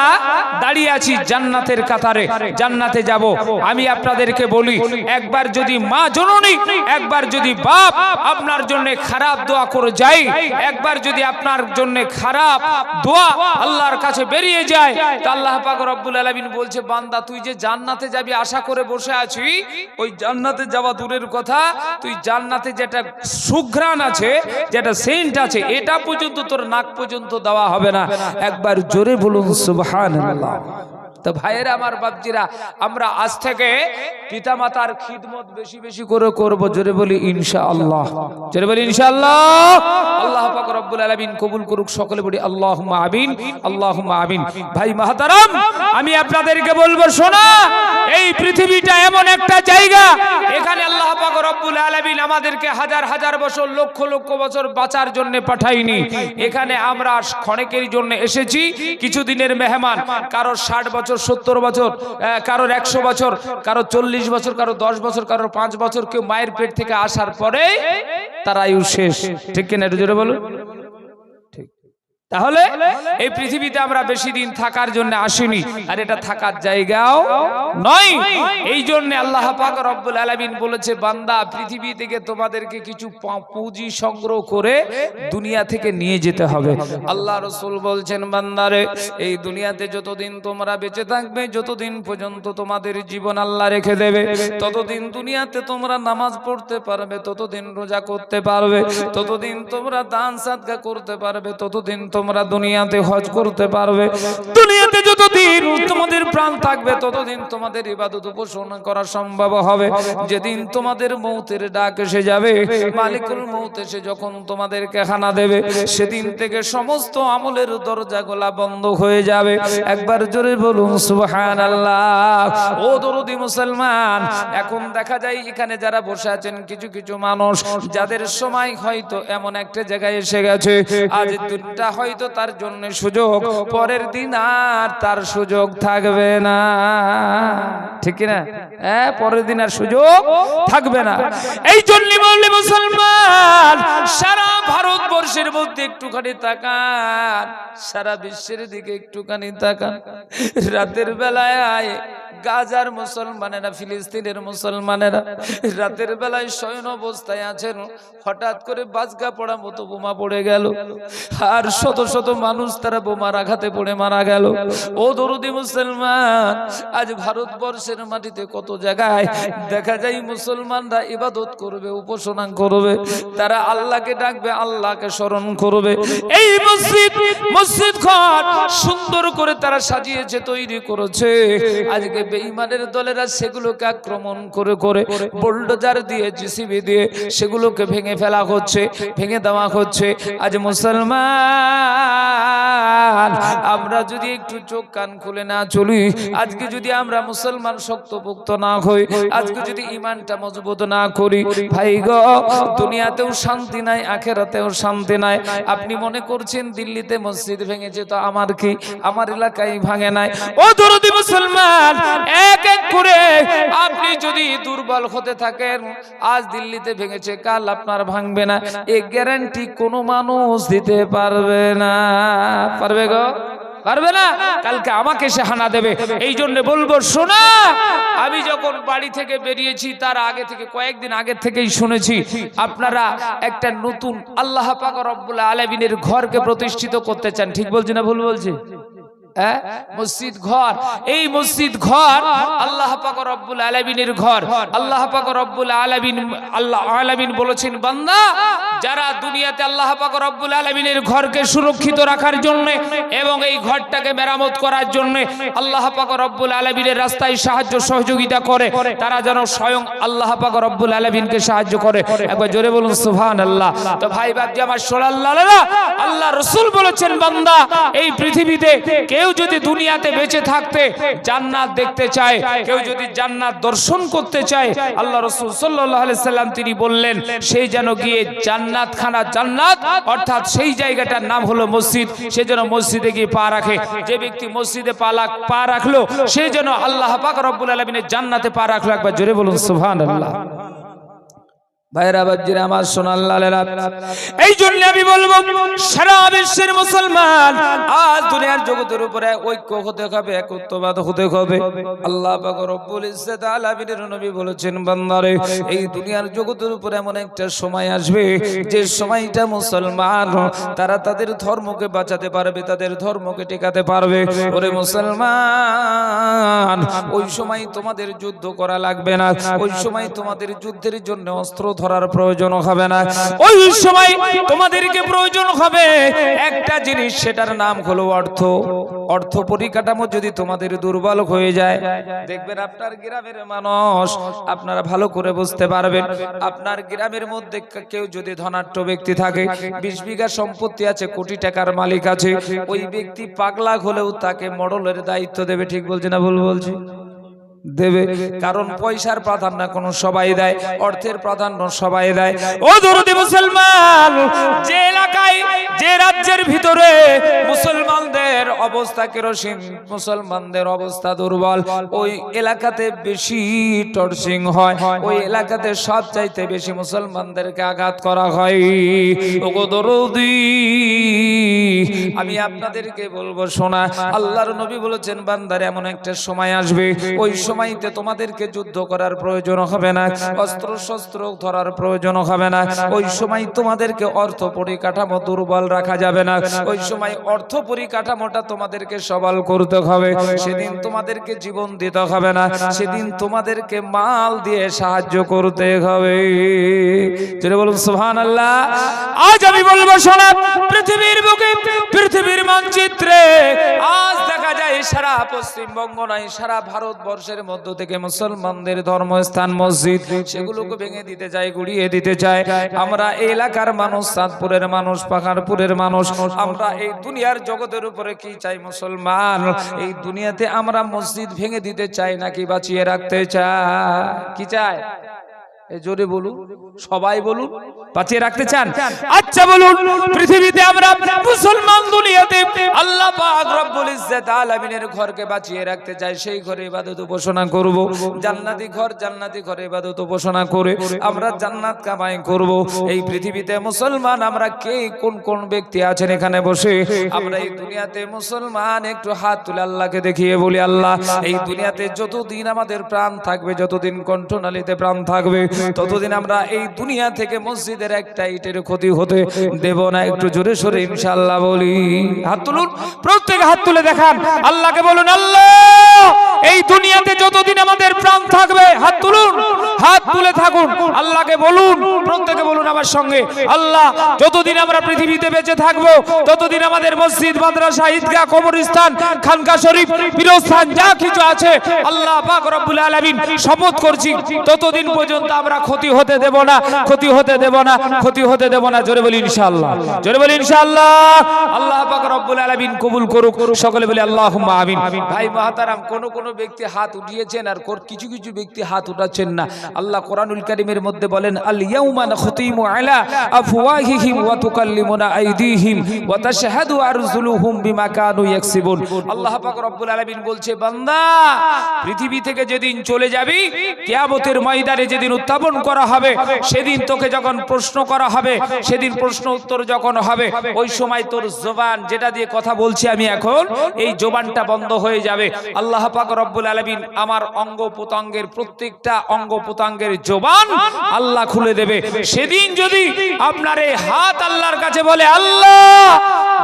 দাঁড়িয়ে আছি জান্নাতের কাতারে, জান্নাতে যাব। আমি আপনাদেরকে বলি, একবার যদি মা জননী, একবার যদি বাপ আপনার জন্য খারাপ দোয়া করে যায়, একবার যদি আপনার জন্য খারাপ দোয়া আল্লাহর কাছে বেরিয়ে যায়, তো আল্লাহ পাক রব্বুল আলামিন বলছে, বান্দা তুই যে জান্নাতে যাবি আশা করে বসে আছি, ওই জান্নাতে যাওয়া দূরের কথা, তুই জান্নাতে যেটা সুঘ্রাণ আছে, যেটা সেন্ট আছে, এটা পর্যন্ত তোর নাক পর্যন্ত দেওয়া হবে না। একবার জোরে বলুন সুবহানাল্লাহ। তো ভাইয়েরা আমার, বাপজিরা, আমরা আজ থেকে পিতামাতার খিদমত বেশি বেশি করে করব। জোরে বলি ইনশাআল্লাহ, জোরে বলি ইনশাআল্লাহ। আল্লাহ পাক রব্বুল আলামিন কবুল করুক, সকলে বলি আল্লাহুম্মা আমিন, আল্লাহুম্মা আমিন। ভাই মাহতারাম, আমি আপনাদেরকে বলবো, শোনা, এই পৃথিবীটা এমন একটা জায়গা, এখানে আল্লাহ পাক রব্বুল আলামিন আমাদেরকে হাজার হাজার বছর, লক্ষ লক্ষ বছর বাঁচার জন্য পাঠাইনি। এখানে আমরা ক্ষণিকের জন্য এসেছি, কিছুদিনের মেহমান। কারোর 60 বছর, 70 বছর, কারোর 100 বছর, কারোর 40 বছর, কারোর 10 বছর, কারোর 5 বছর। কেউ মায়ের পেট থেকে আসার পরে তার আয়ু শেষ, ঠিক কিনা? একটু জোরে বলুন। তাহলে এই পৃথিবীতে আমরা বেশি দিন থাকার জন্য আসিনি, আর এটা থাকার জায়গাও নয়। এই জন্য আল্লাহ পাক রব্বুল আলামিন বলেছে, বান্দা পৃথিবী থেকে তোমাদেরকে কিছু পুঁজি সংগ্রহ করে দুনিয়া থেকে নিয়ে যেতে হবে। আল্লাহ রাসূল বলছেন, বান্দারে এই দুনিয়াতে যতদিন তোমরা বেঁচে থাকবে, যতদিন পর্যন্ত তোমাদের জীবন আল্লাহ রেখে দেবে, ততদিন দুনিয়াতে তোমরা নামাজ পড়তে পারবে, ততদিন রোজা করতে পারবে, ততদিন তোমরা দান সাদকা করতে পারবে, ততদিন তোমরা দুনিয়াতে হজ করতে পারবে। দুনিয়াতে যতদিন তোমাদের প্রাণ থাকবে, ততদিন তোমাদের ইবাদত উপাসনা করা সম্ভব হবে। যেদিন তোমাদের মৌতের ডাক এসে যাবে, মালিকুল মৌত এসে যখন তোমাদেরকে খানা দেবে, সেদিন থেকে সমস্ত আমলের দরজাগুলা বন্ধ হয়ে যাবে। একবার জোরে বলুন সুবহানাল্লাহ। ও দরদি মুসলমান, এখন দেখা যায় এখানে যারা বসে আছেন, কিছু কিছু মানুষ যাদের সময় হয়তো এমন একটা জায়গায় এসে গেছে, আজ দিনটা হয়তো তার জন্য সুযোগ, পরের দিন আর তার সুযোগ থাকবে না, ঠিক না? হ্যাঁ, পরের দিন আর সুযোগ থাকবে না। এই জন্য বললে মুসলমান, সারা ভারতবর্ষের মধ্যে একটুখানি তাকান, সারা বিশ্বের দিকে একটুখানি তাকান। রাতের বেলায় গাজার মুসলমানেরা, ফিলিস্তিনের মুসলমানেরা রাতের বেলায় শয়ন অবস্থায় আছেন, হঠাৎ করে বাজগা পড়া মতো বোমা পড়ে গেল, আর শত শত মানুষ তারা বোমার আঘাতে পড়ে মারা গেল। ও দরদি মুসলমান, আজ ভারতবর্ষের মাটিতে কত জায়গায় দেখা যায় মুসলমানরা ইবাদত করবে, উপাসনা করবে, তারা আল্লাহকে ডাকবে, আল্লাহকে স্মরণ করবে। এই মসজিদ ঘর সুন্দর করে তারা সাজিয়েছে, তৈরি করেছে। আজকে বেঈমানের দলেরা সেগুলোকে আক্রমণ করে করে বুলডোজার দিয়ে জিসিবি দিয়ে সেগুলোকে ভেঙে ফেলা হচ্ছে, ভেঙে দেওয়া হচ্ছে। আজ মুসলমান আমরা যদি একটু চোখ কান খুলে না চলি, আজকে যদি আমরা মুসলমান শক্তপোক্ত না হই, আজকে যদি ঈমানটা মজবুত না করি, ভাই গো দুনিয়াতেও শান্তি নাই, আখিরাতেও শান্তি নাই। আপনি মনে করছেন দিল্লিতে মসজিদ ভেঙেছে তো আমার কি, আমার এলাকায় ভাঙে নাই? ও দরদি মুসলমান, এক এক করে আপনি যদি দুর্বল হতে থাকেন, আজ দিল্লিতে ভেঙেছে কাল আপনার ভাঙবে না, এই গ্যারান্টি কোনো মানুষ দিতে পারবে না। পারবে গো? পারবে না। কালকে আমাকে সে হানা দেবে। এই জন্য বলবো, শোনা, আমি যখন বাড়ি থেকে বেরিয়েছি তার আগে থেকে কয়েকদিন আগে থেকেই শুনেছি আপনারা একটা নতুন আল্লাহ পাক রব্বুল আলামিনের ঘরকে প্রতিষ্ঠিত করতে চান। ঠিক বলছি না ভুল বলছি? মসজিদ ঘর, এই মসজিদ ঘর আল্লাহ পাক রব্বুল আলামিনের ঘর। আল্লাহ পাক রব্বুল আলামিন বলেছেন, বান্দা যারা দুনিয়াতে আল্লাহ পাক রব্বুল আলামিনের ঘরকে সুরক্ষিত রাখার জন্য এবং এই ঘরটাকে মেরামত করার জন্য আল্লাহ পাক রব্বুল আলামিনের রাস্তায় সাহায্য সহযোগিতা করে, তারা যেন স্বয়ং আল্লাহ পাক রব্বুল আলামিনকে সাহায্য করে। একবার জোরে বলুন সুবহানাল্লাহ। তো ভাই বাপজি আমার সোনাল্লাহরা, আল্লাহ রাসূল বলেছেন, বান্দা এই পৃথিবীতে কেউ যদি দুনিয়াতে বেঁচে থাকতে জান্নাত দেখতে চায়, কেউ যদি জান্নাত দর্শন করতে চায়, আল্লাহ রাসূল সাল্লাল্লাহু আলাইহি সাল্লাম তিনি বললেন সেই যেন গিয়ে জান্নাত খানা, জান্নাত অর্থাৎ সেই জায়গাটার নাম হলো মসজিদ, সে যেন মসজিদে গিয়ে পা রাখে। যে ব্যক্তি মসজিদে পা রাখলো সে যেন আল্লাহ পাক রব্বুল আলামিনের জান্নাতে পা রাখলো। একবার জোরে বলুন সুবহানাল্লাহ। ভাইরা বাজিরা আমার সোনাল্লালেরা, এই জন্য আমি বলবো সারা বিশ্বের মুসলমান আজ দুনিয়ার জগতের উপরে ঐক্য হতে হবে, একত্ববাদ হতে হবে। আল্লাহ পাক রব্বুল ইজ্জত আলামিনের নবী বলেছেন, বান্দারে এই দুনিয়ার জগতের উপরে এমন একটা সময় আসবে যে সময়টা মুসলমান তারা তাদের ধর্মকে বাঁচাতে পারবে, তাদের ধর্মকে টিকাতে পারবে। ওরে মুসলমান, ওই সময় তোমাদের যুদ্ধ করা লাগবে না, ওই সময় তোমাদের যুদ্ধের জন্য অস্ত্র ধরার প্রয়োজন হবে না। ওই সময় তোমাদেরকে প্রয়োজন হবে একটা জিনিস, সেটার নাম হলো অর্থ। অর্থ পরিকাঠামো যদি তোমাদের দুর্বল হয়ে যায়, দেখবেন আপনার গ্রামের মানুষ, আপনারা ভালো করে বুঝতে পারবেন, আপনার গ্রামের মধ্যে কেউ যদি ধনাঢ্য ব্যক্তি থাকে, 20 বিঘা সম্পত্তি আছে, কোটি টাকার মালিক আছে, ওই ব্যক্তি পাগলা হলেও তাকে মডেলের দায়িত্ব দেবে। ঠিক বলছি না ভুল বলছি? দেবে, কারণ পয়সার প্রাধান্য কোন সবাই দেয়, অর্থের প্রাধান্য সবাই দেয়। ও দরদি মুসলমান, যে এলাকায় যে রাজ্যের ভিতরে মুসলমানদের অবস্থা কেরোসিন, মুসলমানদের অবস্থা দুর্বল, ওই এলাকাতে বেশি টর্চিং হয়, ওই এলাকাতে সব চাইতে বেশি মুসলমানদেরকে আঘাত করা হয়। ও দরদি, আমি আপনাদেরকে বলবো, শোনা, আল্লাহর নবী বলেছেন, বান্দারে এমন একটা সময় আসবে, ওই সময়তে তোমাদেরকে যুদ্ধ করার প্রয়োজন হবে না, অস্ত্র শস্ত্র ধরার প্রয়োজন হবে না। ওই সময় তোমাদেরকে অর্থ পরিকাঠামো দুর্বল রাখা যাবে না, ওই সময় অর্থ পরিকাঠামোটা তোমাদেরকে সবল করতে হবে। সেদিন তোমাদেরকে জীবন দিতে হবে না, সেদিন তোমাদেরকে মাল দিয়ে সাহায্য করতে হবে। যেটা বলুন সুবহানাল্লাহ। আজ আমি বলবো, শোনা, পৃথিবীর বুকে, পৃথিবীর মানচিত্রে আজ দেখা যায় সারা পশ্চিমবঙ্গ নয়, সারা ভারতবর্ষের মধ্য থেকে মুসলমানদের ধর্মস্থান মসজিদ, সেগুলোকে ভেঙে দিতে চায়, গুড়িয়ে দিতে চায়। আমরা এই এলাকার মানুষ, চাঁদপুরের মানুষ, পাহাড়পুরের মানুষ, আমরা এই দুনিয়ার জগতের উপরে কি চাই? মুসলমান, এই দুনিয়াতে আমরা মসজিদ ভেঙে দিতে চাই নাকি বাঁচিয়ে রাখতে চাই? কি চাই? জোরে বলুন, সবাই বলুন, বাঁচিয়ে রাখতে চান? আচ্ছা বলুন, পৃথিবীতে আমরা মুসলমান দুনিয়াতে আল্লাহ পাক রব্বুল ইজ্জত আলামিনের ঘরকে বাঁচিয়ে রাখতে চাই, সেই ঘরে ইবাদত উপাসনা করব, জান্নাতি ঘর, জান্নাতি ঘরে ইবাদত উপাসনা করে আমরা জান্নাত কামাই করব। এই পৃথিবীতে মুসলমান আমরা কে, কোন কোন ব্যক্তি আছেন এখানে বসে? আমরা এই দুনিয়াতে মুসলমান একটু হাত তুলে আল্লাহকে দেখিয়ে বলি, আল্লাহ, এই দুনিয়াতে যতদিন আমাদের প্রাণ থাকবে, যতদিন কণ্ঠনালীতে প্রাণ থাকবে, ততদিন আমরা এই দুনিয়া থেকে মসজিদের একটা ইটের ক্ষতি হতে দেব না। একটু জোরে সোরে ইনশাআল্লাহ বলি। হাত তুলুন, প্রত্যেকে হাত তুলে দেখান, আল্লাহকে বলুন, আল্লাহ এই দুনিয়াতে যতদিন আমাদের প্রাণ থাকবে, হাত তুলুন, হাত তুলে থাকুন, আল্লাহকে বলুন, প্রত্যেকে বলুন আমার সঙ্গে, আল্লাহ যতদিন আমরা পৃথিবীতে বেঁচে থাকবো ততদিন আমাদের মসজিদ, মাদ্রাসা, ঈদগাহ, কবরস্থান, খানকা শরীফ, পীরস্থান যা কিছু আছে আল্লাহ পাক রব্বুল আলামিন শপথ করছি ততদিন পর্যন্ত আমরা ক্ষতি হতে দেব না, ক্ষতি হতে দেব না, ক্ষতি হতে দেব না। জোরে বলি ইনশাআল্লাহ, জোরে বলি ইনশাআল্লাহ। আল্লাহ পাক রব্বুল আলামিন কবুল করুক, সকলে বলি আল্লাহুম্মা আমিন। ভাই মুহতারাম, কোন ব্যক্তি হাত উঠিয়েছেন আর কিছু কিছু ব্যক্তি হাত উঠাচ্ছেন না। আল্লাহ কোরআনুল কারীমের মধ্যে বলেন, আল ইয়াউমা নাখতিমু আলা আফওয়াহিহিম ওয়া তুকাল্লিমুনা আইদিহিম ওয়া তাশহাদু আরজুলুহুম বিমা কানু ইয়াকসিবুন। আল্লাহ পাক রব্বুল আলামিন বলছে, বান্দা পৃথিবী থেকে যেদিন চলে যাবি, কিয়ামতের ময়দানে যেদিন উত্থাপন করা হবে, সেদিন তোকে যখন প্রশ্ন করা হবে, সেদিন প্রশ্ন উত্তর যখন হবে, ওই সময় তোর জবান যেটা দিয়ে কথা বলছি আমি এখন, এই জবানটা বন্ধ হয়ে যাবে। আল্লাহ পাক রব্বুল আলামিন আমার অঙ্গ প্রত্যঙ্গের প্রত্যেকটা অঙ্গ প্রত্যঙ্গের জবান আল্লাহ খুলে দেবে। সেদিন যদি আপনার এই হাত আল্লাহর কাছে বলে, আল্লাহ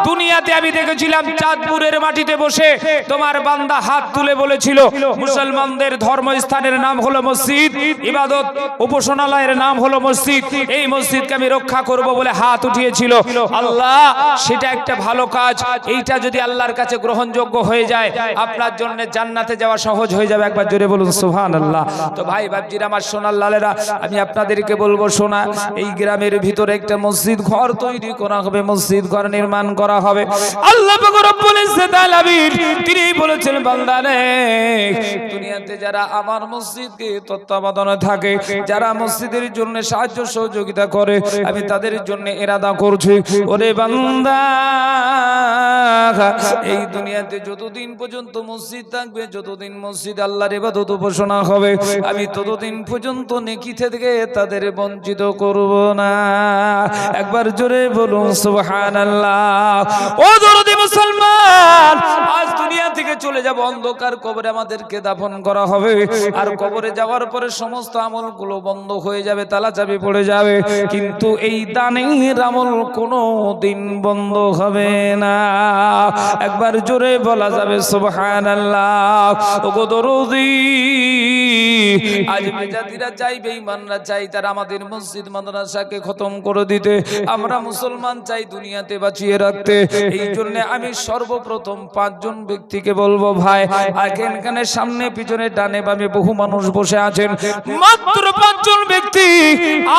দুনিয়াতে আমি দেখেছিলাম চাঁদপুরের মাটিতে বসে তোমার বান্দা হাত তুলে বলেছিল মুসলমানদের ধর্মস্থানের নাম হলো মসজিদ, ইবাদত উপাসনালয়ের নাম হলো মসজিদ, এই মসজিদকে আমি রক্ষা করব বলে হাত উঠিয়েছিল। আল্লাহ সেটা একটা ভালো কাজ, এইটা যদি আল্লাহর কাছে গ্রহণযোগ্য হয়ে যায় আপনার জন্য জান্নাতে যাওয়া সহজ হয়ে যাবে। একবার জোরে বলুন সুবহানাল্লাহ। তো ভাই বাপজিরা, আমার সোনার লালেরা, আমি আপনাদেরকে বলবো, শোনা, এই গ্রামের ভিতরে একটা মসজিদ ঘর তৈরি করা হবে, মসজিদ ঘর নির্মাণ করা হবে। আল্লাহ পাক রব্বুল ইজ্জত আলামিন তিনি বলেছেন, বান্দারে দুনিয়াতে যারা আমার মসজিদকে তত্ত্বাবধানে থাকে, যারা মসজিদের জন্য সাহায্য সহযোগিতা করে, আমি তাদের জন্য ইরাদা করছি, ওরে বান্দা এই দুনিয়াতে যতদিন পর্যন্ত মসজিদ থাকবে, যতদিন মসজিদ আল্লাহর ইবাদত উপাসনা হবে, আমি ততদিন পর্যন্ত নেকি থেকে তাদের বঞ্চিত করব না। একবার জোরে বলুন সুবহানাল্লাহ। ও দরদি মুসলমান, আজ দুনিয়া থেকে চলে যাব, অন্ধকার কবরে আমাদেরকে দাফন করা হবে, আর কবরে যাওয়ার পরে সমস্ত আমলগুলো বন্ধ হয়ে যাবে, তালা চাবি পড়ে যাবে, কিন্তু এই দানের আমল কোনো দিন বন্ধ হবে না। একবার জোরে বলা যাবে সুবহানাল্লাহ। ওগো দরদি, আজ বেজাতিরা চাই, বেঈমানরা চাই তারা আমাদের মসজিদ মাদ্রাসাকে খতম করে দিতে, আমরা মুসলমান চাই দুনিয়াতে বাঁচিয়ে রাখতে। এই জন্য আমি সর্বপ্রথম 5 জন ব্যক্তিকে বলবো, ভাই এখানে সামনে পিছনে ডানে বামে বহু মানুষ বসে আছেন, মাত্র 5 জন ব্যক্তি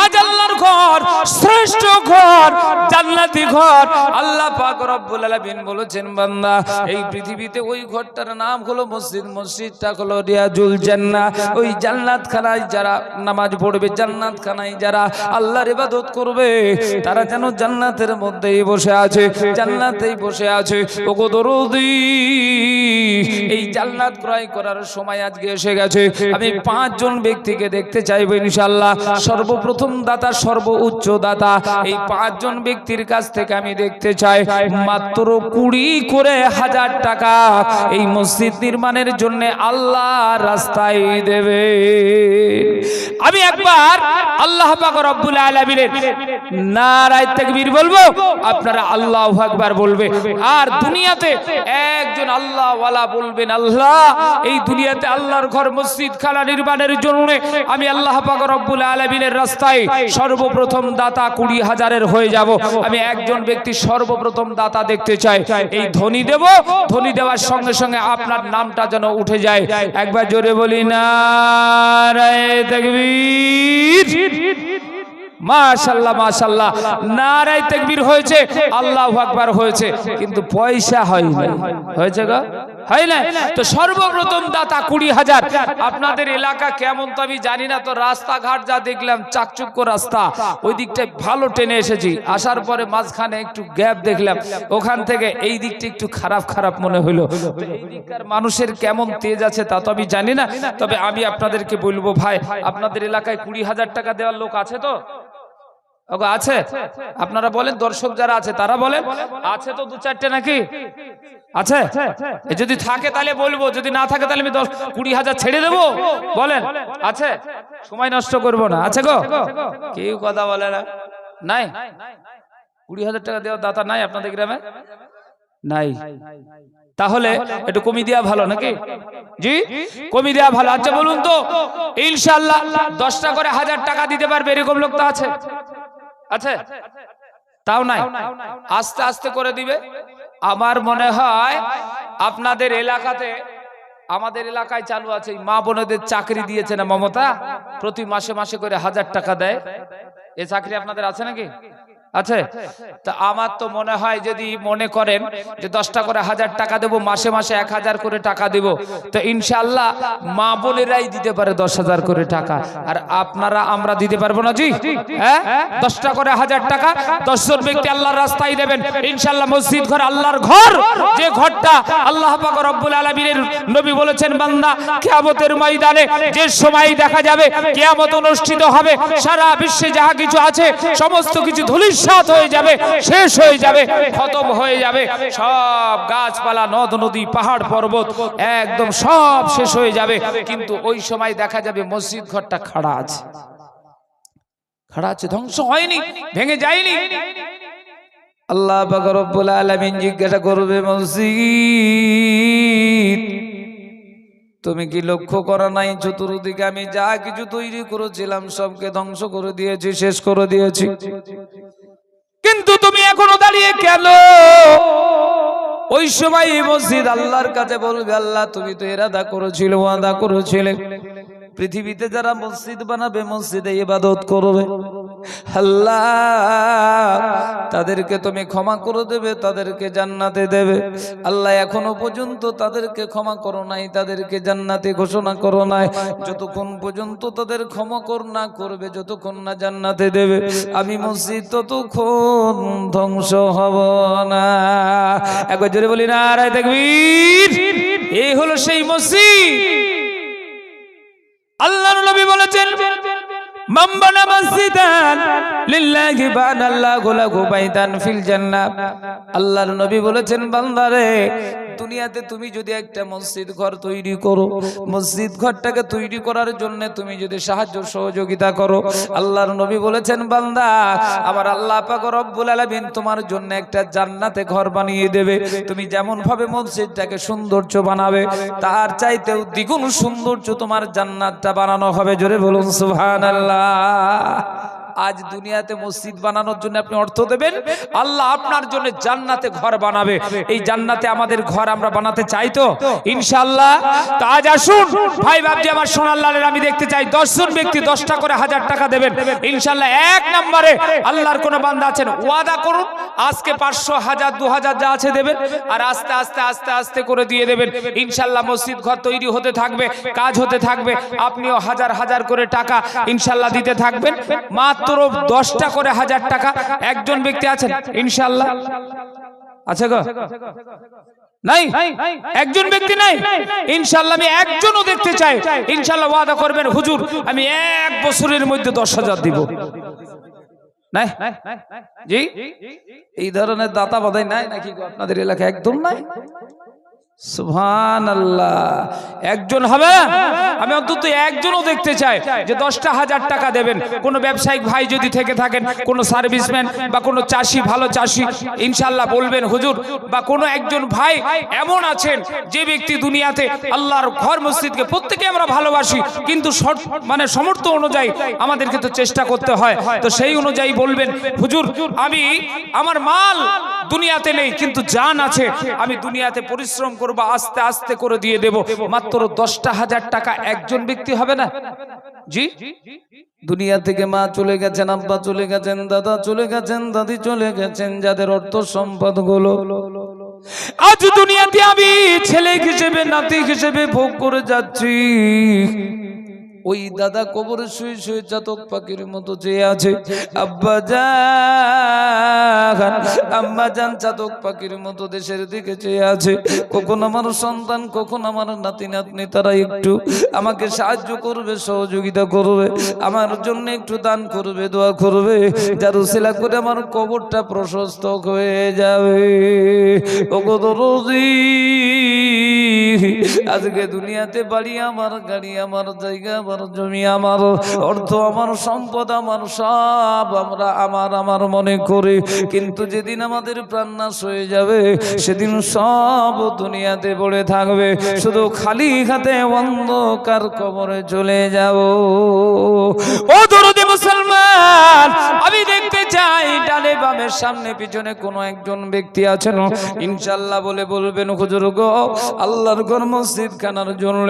আজ আল্লাহর ঘর, শ্রেষ্ঠ ঘর, জান্নাতি ঘর, আল্লাহ পাক রব্বুল আলামিন বলেছেন, বান্দা এই পৃথিবীতে ওই ঘরটার নাম হলো মসজিদ, মসজিদটা হলো রিয়াজুল জান্নাহ। ওই জান্নাত খানায় যারা নামাজ পড়বে, জান্নাত খানায় যারা আল্লাহর ইবাদত করবে, তারা যেন জান্নাতের মধ্যেই বসে আছে, জান্নাতেই বসে আছে। ওগো দরদি, এই জান্নাত ক্রয় করার সময় আজকে এসে গেছে। আমি 5 জন ব্যক্তিকে দেখতে চাইবো ইনশাআল্লাহ। সর্বপ্রথম দাতা, সর্বোচ্চ দাতা, এই 5 জন ব্যক্তির কাছ থেকে আমি দেখতে চাই মাত্র 20 করে হাজার টাকা এই মসজিদ নির্মাণের জন্য আল্লাহ রাস্তায় দেবে। আমি একবার আল্লাহ পাক রব্বুল আলামিনের নারায়ে তাকবীর বলবো, আপনারা আল্লাহু আকবার বলবে, আর দুনিয়াতে একজন আল্লাহ ওয়ালা বলবেন, আল্লাহ এই দুনিয়াতে আল্লাহর ঘর মসজিদ খানা নির্মাণের জন্য আমি আল্লাহ পাক রব্বুল আলামিনের রাস্তায় সর্বপ্রথম দাতা 20,000-এর হয়ে যাব। আমি একজন ব্যক্তি সর্বপ্রথম দাতা দেখতে চাই। এই ধ্বনি দেব, ধ্বনি দেওয়ার সঙ্গে সঙ্গে আপনার নামটা যেন উঠে যায়। একবার জোরে বলি নারায়ে তাকবীর। মাশাআল্লাহ মাশাআল্লাহ, নারায়ে তাকবীর হয়েছে, আল্লাহু আকবার হয়েছে, কিন্তু পয়সা হয়নি। হয়েছে গো? হয় না? তো সর্বপ্রথম দাতা 20,000। আপনাদের এলাকা কেমন তো আমি জানি না, তো রাস্তাঘাট যা দেখলাম চাকচুক্য রাস্তা, ওই দিকটা ভালো টেনে এসেছি, আসার পরে মাঝখানে একটু গ্যাপ দেখলাম, ওখান থেকে এই দিকটা একটু খারাপ খারাপ মনে হলো। তো এই দিককার মানুষের কেমন তেজ আছে তা তো আমি জানি না, তবে আমি আপনাদেরকে বলবো, ভাই আপনাদের এলাকায় 20,000 টাকা দেওয়ার লোক আছে তো? আছে? আপনারা বলেন, দর্শক যারা আছে তারা বলেন, আছে তো 2-4টে নাকি আছে? যদি থাকে তাহলে বলবো, যদি না থাকে তাহলে আমি 20,000 ছেড়ে দেবো। বলেন আছে? সময় নষ্ট করবো না। আছে গো? কেউ কথা বলে না? নাই? 20,000 টাকা দেওয়ার দাতা নাই আপনাদের গ্রামে? নাই? তাহলে একটু কমিয়ে দেওয়া ভালো নাকি? জি কমিয়ে দেওয়া ভালো। আচ্ছা বলুন তো ইনশাআল্লাহ 10টা করে 1000 টাকা দিতে পারবে এরকম লোক তো আছে? আছে? তাও নাই, আস্তে আস্তে করে দিবে। আমার মনে হয় আপনাদের এলাকাতে, আমাদের এলাকায় চালু আছে মা বোনেদের চাকরি দিয়েছে না মমতা, প্রতি মাসে মাসে করে 1000 টাকা দেয়। এই চাকরি আপনাদের আছে নাকি? আছে? তা আমার তো মনে হয় যদি মনে করেন যে 10টা করে 1000 টাকা দেবো, মাসে মাসে 1000 করে টাকা দেব, তো ইনশাআল্লাহ মা বোনেরাই দিতে পারে 10,000 করে টাকা। আর আপনারা আমরা দিতে পারবো না জি? হ্যাঁ 10টা করে 1000 টাকা 10 জন ব্যক্তি আল্লাহর রাস্তায় দেবেন ইনশাআল্লাহ। মসজিদ ঘর আল্লাহর ঘর, যে ঘরটা আল্লাহ পাক রব্বুল আলামিনের নবী বলেছেন বান্দা কিয়ামতের ময়দানে যে সময় দেখা যাবে কিয়ামত অনুষ্ঠিত হবে, সারা বিশ্বে যাহা কিছু আছে সমস্ত কিছু ধূলিসাৎ হয়ে যাবে, শেষ হয়ে যাবে, খতম হয়ে যাবে, সব গাছপালা নদ নদী পাহাড় পর্বত একদম সব শেষ হয়ে যাবে, কিন্তু ওই সময় দেখা যাবে মসজিদ ঘরটা খাড়া আছে, খাড়া আছে, ধ্বংস হয়নি, ভেঙে যায়নি। আল্লাহ পাক রব্বুল আলামিন জিজ্ঞাসা করবে মসজিদ তুমি কি লক্ষ্য করা নাই চতুর্দিকে আমি যা কিছু তৈরি করেছিলাম সবকে ধ্বংস করে দিয়েছি, শেষ করে দিয়েছি, কিন্তু তুমি এখনো দাঁড়িয়ে কেন? ওই সময় এই মসজিদ আল্লাহর কাছে বলবে আল্লাহ তুমি তো ইরাদা করেছিলে, ওয়াদা করেছিলে পৃথিবীতে যারা মসজিদ বানাবে মসজিদে ইবাদত করবে আল্লাহ তাদেরকে তুমি ক্ষমা করে দেবে, তাদেরকে জান্নাতে দেবে। আল্লাহ এখনো পর্যন্ত তাদেরকে ক্ষমা করো নাই, তাদেরকে জান্নাতে ঘোষণা করো নাই। যতক্ষণ পর্যন্ত তাদের ক্ষমা না করবে, যতক্ষণ না জান্নাতে দেবে আমি মসজিদ ততক্ষণ ধ্বংস হব না। একবার জোরে বলি নারায়ে তাকবীর। এই হলো সেই মসজিদ। আল্লাহর নবী বলেছেন মান বানা মসজিদান লিল্লাহি বানাল্লাহু লাহু বাইতান ফিল জান্নাহ। আল্লাহর নবী বলেছেন বান্দারে দুনিয়াতে তুমি যদি একটা মসজিদ ঘর তৈরি করো, মসজিদ ঘরটাকে তৈরি করার জন্য তুমি যদি সাহায্য সহযোগিতা করো, আল্লাহর নবী বলেছেন বান্দা আমার আল্লাহ পাক রব্বুল আলামিন তোমার জন্য একটা জান্নাতে ঘর বানিয়ে দেবে। তুমি যেমন ভাবে মসজিদটাকে সৌন্দর্য বানাবে তার চাইতেও দ্বিগুণ সৌন্দর্য তোমার জান্নাতটা বানানো হবে। জোরে বলুন সুবহানাল্লাহ। আজ দুনিয়াতে মসজিদ বানানোর জন্য আপনি অর্থ দেবেন, আল্লাহ আপনার জন্য জান্নাতে ঘর বানাবে। এই জান্নাতে আমাদের ঘর আমরা বানাতে চাই তো ইনশাআল্লাহ। তো আজ আসুন ভাই বাপজি আমার সোনার লালের আমি দেখতে চাই 10 জন ব্যক্তি 10টা করে 1000 টাকা দেবেন ইনশাআল্লাহ। এক নম্বরে আল্লাহর কোন বান্দা আছেন ওয়াদা করুন আজকে 500 1000 2000 যা আছে দেবেন, আর আস্তে আস্তে আস্তে আস্তে করে দিয়ে দেবেন ইনশাআল্লাহ। মসজিদ ঘর তৈরি হতে থাকবে, কাজ হতে থাকবে, আপনিও হাজার হাজার করে টাকা ইনশাআল্লাহ দিতে থাকবেন। মাত্র 10টা করে 1000 টাকা। একজন ব্যক্তি আছেন ইনশাআল্লাহ? আছে গো? নাই? একজন ব্যক্তি নাই ইনশাআল্লাহ? আমি একজনও দেখতে চাই ইনশাআল্লাহ। ওয়াদা করবেন হুজুর আমি 1 বছরের মধ্যে 10,000 দিব। নাই জি? এই ধরনের দাতা বাদাই নাই নাকি গো আপনাদের এলাকায়? একদম নাই। সুবহানাল্লাহ। একজন হবে? আমি অন্তত একজনও দেখতে চাই যে 10টা 1000 টাকা দেবেন। কোন ব্যবসায়িক ভাই যদি থেকে থাকেন, কোন সার্ভিসম্যান বা কোন চাষি, ভালো চাষি ইনশাআল্লাহ বলবেন হুজুর, বা কোন একজন ভাই এমন আছেন যে ব্যক্তি দুনিয়াতে আল্লাহর ঘর মসজিদকে প্রত্যেকে আমরা ভালোবাসি, কিন্তু মানে সমর্থ অনুযায়ী আমাদেরকে তো চেষ্টা করতে হয়, তো সেই অনুযায়ী বলবেন হুজুর আমি আমার মাল দুনিয়াতে নেই কিন্তু জান আছে, আমি দুনিয়াতে পরিশ্রম করব, আস্তে আস্তে করে দিয়ে দেব। মাত্র 10টা 1000 টাকা। একজন ব্যক্তি হবে না জি? দুনিয়া থেকে মা চলে গেছেন, আব্বা চলে গেছেন, দাদা চলে গেছেন, দাদি চলে গেছেন, যাদের অর্থ সম্পদ গুলো আজ দুনিয়াতে আমি ছেলে হিসেবে নাতি হিসেবে ভোগ করে যাচ্ছি, ওই দাদা কবরে শুয়ে শুয়ে চাতক পাখির মতো চেয়ে আছে। আব্বা জান আম্মা জান চাতক পাখির মতো দেশের দিকে চেয়ে আছে, কখন আমার সন্তান, কখন আমার নাতি নাতনি তারা একটু আমাকে সাহায্য করবে, সহযোগিতা করবে, আমার জন্য একটু দান করবে, দোয়া করবে, যার উসিলা করে আমার কবরটা প্রশস্ত হয়ে যাবে। ওগো দরদি আজকে দুনিয়াতে বাড়ি আমার, গাড়ি আমার, জায়গা আমার, জমি আমার, অর্থ আমার, সম্পদ আমার, সব আমরা আমার মনে করি, কিন্তু যেদিন আমাদের প্রাণ নাশ হয়ে যাবে সেদিন সব দুনিয়াতে পড়ে থাকবে, শুধু খালি হাতে অন্ধকার কবরে চলে যাব। ও দরদি মুসলমান, আমি দেখতে চাই ডানে বামে সামনে পিছনে কোন একজন ব্যক্তি আছেন ইনশাআল্লাহ বলে বলবেন, হুজুর গো আল্লাহর ঘর মসজিদ খানার জন্য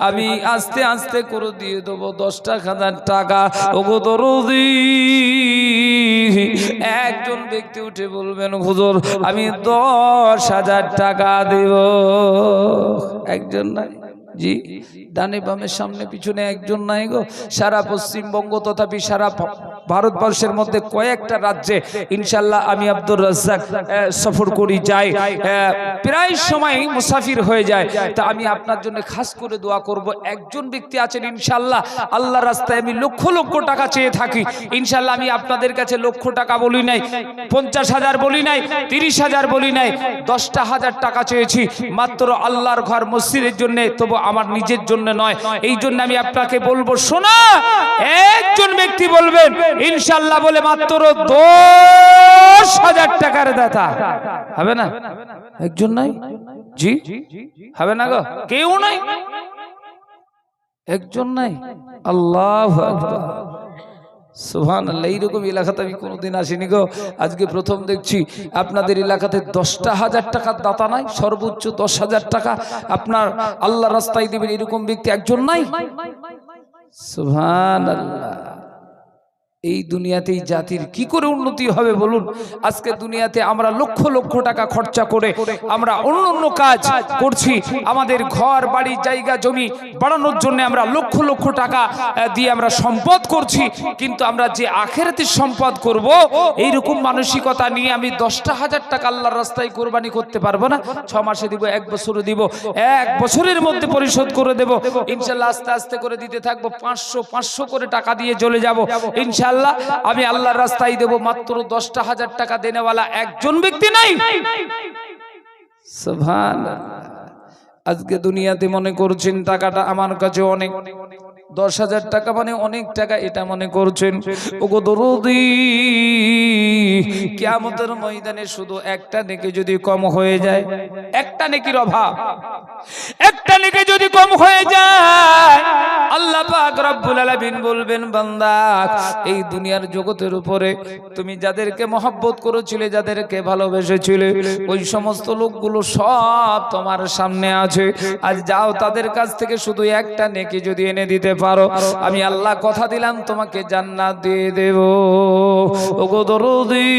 আমি আস্তে আস্তে করে দিয়ে দেবো 10,000 টাকা। ও গো দরদি, একজন ব্যক্তি উঠে বলবেন, হুজুর আমি 10,000 টাকা দেব। একজন নাই জি, ডানে বামে সামনে পিছনে একজন নাই গো। সারা পশ্চিমবঙ্গ তথাপি সারা ভারতবর্ষের মধ্যে কয়েকটা রাজ্যে ইনশাআল্লাহ আমি আব্দুর রাজ্জাক সফর করি, যাই, প্রায় সময় মুসাফির হয়ে যায়। তা আমি আপনার জন্য খাস করে দোয়া করব। একজন ব্যক্তি আছেন ইনশাআল্লাহ আল্লাহর রাস্তায় আমি লক্ষ লক্ষ টাকা চেয়ে থাকি, ইনশাআল্লাহ আমি আপনাদের কাছে লক্ষ টাকা বলি নাই, 50,000 বলি নাই, 30,000 বলি নাই, 10,000 টাকা চেয়েছি মাত্র আল্লাহর ঘর মসজিদের জন্য, তবু আমার নিজের জন্য নয়। এই জন্য আমি আপনাকে বলবো, শোনা একজন ব্যক্তি বলবেন ইনশাআল্লাহ বলে মাত্র 10,000 টাকার দাতা হবে না? একজন নাই জি, হবে না গো? কেউ নাই, একজন নাই। আল্লাহু আকবার, সুবহানাল্লাহ। এইরকম এলাকাতে আমি কোনোদিন আসিনি গো, আজকে প্রথম দেখছি। আপনাদের এলাকাতে 10,000 টাকার দাতা নাই, সর্বোচ্চ 10,000 টাকা আপনার আল্লাহ রাস্তায় দিবেন, এরকম ব্যক্তি একজন নাই। সুবহানাল্লাহ। এই দুনিয়াতে এই জাতির কি করে উন্নতি হবে বলুন? আজকে দুনিয়াতে আমরা লক্ষ লক্ষ টাকা খরচা করে আমরা অন্য কাজ করছি, আমাদের ঘর বাড়ি জায়গা জমি বাড়ানোর জন্য আমরা লক্ষ লক্ষ টাকা দিয়ে আমরা সম্পদ করছি, কিন্তু আমরা যে আখিরাতের সম্পদ করব এইরকম মানসিকতা নিয়ে আমি 10,000 টাকা আল্লাহর রাস্তায় কোরবানি করতে পারবো না। 6 মাসে দিব, 1 বছরে দিব, 1 বছরের মধ্যে পরিশোধ করে দেব ইনশাআল্লাহ। আস্তে আস্তে করে দিতে থাকবো, 500 করে টাকা দিয়ে চলে যাব ইনশাআল্লাহ। আমি আল্লাহর রাস্তায় দেব, মাত্র 10,000 টাকা দেনেওয়ালা একজন ব্যক্তি নাই। সুবহানাল্লাহ। আজকে দুনিয়াতে মনে করছেন টাকাটা আমার কাছে অনেক, 10,000 টাকা মানে অনেক টাকা, এটা মনে করছেন। ওগো দরদি, কিয়ামতের ময়দানে শুধু একটা নেকি যদি কম হয়ে যায়, একটা নেকির অভাব, একটা নেকি যদি কম হয়ে যায়, আল্লাহ পাক রব্বুল আলামিন বলবেন, বান্দা এই দুনিয়ার জগতের উপরে তুমি যাদেরকে মহব্বত করেছিলে, যাদেরকে ভালোবেসেছিলে, ওই সমস্ত লোকগুলো সব তোমার সামনে আছে। আজ যাও তাদের কাছ থেকে শুধু একটা নেকি যদি এনে দিতে পারো, আমি আল্লাহ কথা দিলাম তোমাকে জান্নাত দিয়ে দেব। ওগো দরদি,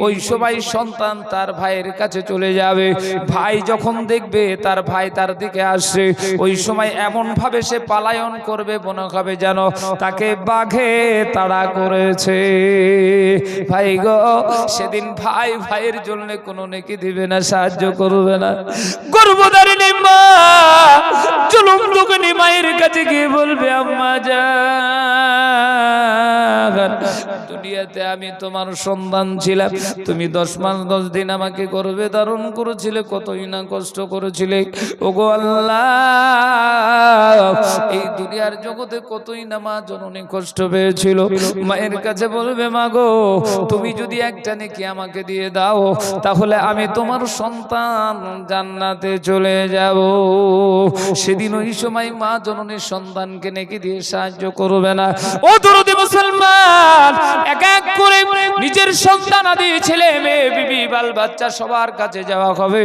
ওই সবাই সন্তান তার ভাইয়ের কাছে চলে যাবে, ভাই যখন দেখবে তার ভাই তার দিকে আসছে, ওই সময় এমন ভাবে সে পালায়ন করবে মনে হবে যেন তাকে বাঘে তাড়া করেছে। ভাই গো, সেদিন ভাই ভাইয়ের জন্য কোনো নেকি দিবে না, সাহায্য করবে না। গর্ভধারিণী মা জুলুম দুঃখিনী মায়ের কাছে গিয়ে বলবে, আম্মা জান, দুনিয়াতে আমি তোমার সন্তান ছিলাম, তুমি 10 মাস 10 দিন আমাকে গর্ভে ধারণ করেছিলে, কতই না কষ্ট করেছিলে। ওগো আল্লাহ, এই দুনিয়ার জগতে কতই না মা জননী কষ্ট পেয়েছিল। মায়ের কাছে বলবে, মা গো, তুমি যদি একটা নেকি আমাকে দিয়ে দাও, তাহলে আমি তোমার সন্তান জান্নাতে চলে যাব। সেদিন ওই সময় মা জননীর সন্তানকে নেকি দিয়ে সাহায্য করবে না। ও দরদি মুসলমান, এক এক করে নিজের সন্তান আদি ছেলে মেয়ে বিবি বাল বাচ্চা সবার কাছে যাওয়া হবে,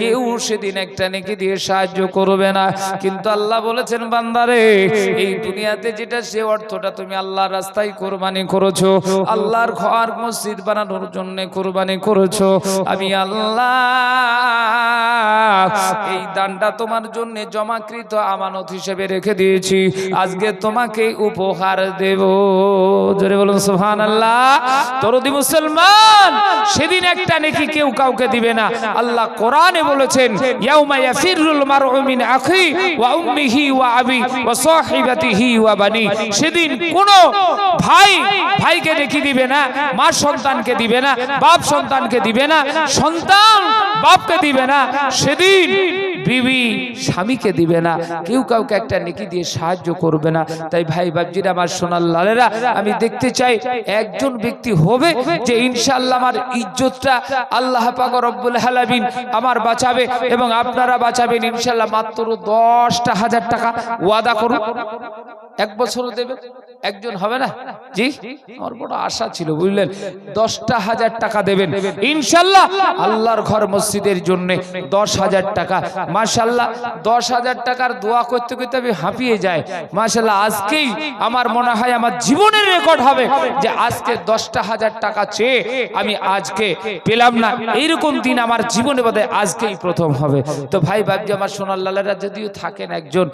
কেউ সেদিন একটা নেকি দিয়ে সাহায্য করবে না। কিন্তু আল্লাহ বলেছেন, বান্দারে, এই দুনিয়াতে যেটা সে অর্থটা তুমি আল্লাহর রাস্তায় কোরবানি করেছো, আল্লাহর ঘর মসজিদ বানানোর জন্য কোরবানি করেছো, আমি আল্লাহ এই দানটা তোমার জন্য জমাকৃত আমানত হিসেবে রেখে দিয়েছি, আজকে তোমাকে উপহার দেব। জোরে বলুন সুবহানাল্লাহ। দরদি মুসলমান, সেদিন একটা নেকি কেউ কাউকে দিবে না। আল্লাহ কোরআনে বলেছেন, ইয়াউমা ইয়াফিরুল মারউ মিন আখি ওয়া উম্মিহি ওয়া আবি ওয়া সাহিবাতিহি ওয়া বানি। সেদিন কোন ভাই ভাইকে নেকি দিবে না, মা সন্তানকে দিবে না, বাপ সন্তানকে দিবে না, সন্তান বাপকে দিবে না, সেদিন বিবি স্বামীকে দিবে না, কেউ কাউকে একটা নেকি দিয়ে সাহায্য করবে না। তাই ভাই বাবজিরা আমার সোনার লালেরা, আমি দেখতে চাই একজন ব্যক্তি হবে যে ইনশাআল্লাহ আমার ইজ্জতটা আল্লাহ পাক রব্বুল আলামিন আমার বাঁচাবে এবং আপনারা বাঁচাবেন ইনশাআল্লাহ। মাত্র 10,000 টাকা ওয়াদা করুন, 1 বছরও দেবে। একজন হবে না? জি, আমার বড় আশা ছিল বুঝলেন। 10,000 টাকা দেবেন ইনশাআল্লাহ আল্লাহর ঘর মসজিদের জন্য। 10,000 টাকা, মাশাআল্লাহ 10,000 টাকার দোয়া করতে করতে আমি হাঁপিয়ে যাই। মাশাআল্লাহ আজকেই আমার মনে হয় আমার জীবনের রেকর্ড হবে যে আজকে 10,000 টাকা চেয়ে আমি আজকে পেলাম না, এইরকম দিন আমার জীবনে বোধহয় আজকেই প্রথম হবে। তো ভাই বাবজি আমার সোনার লালেরা, যদিও থাকেন একজন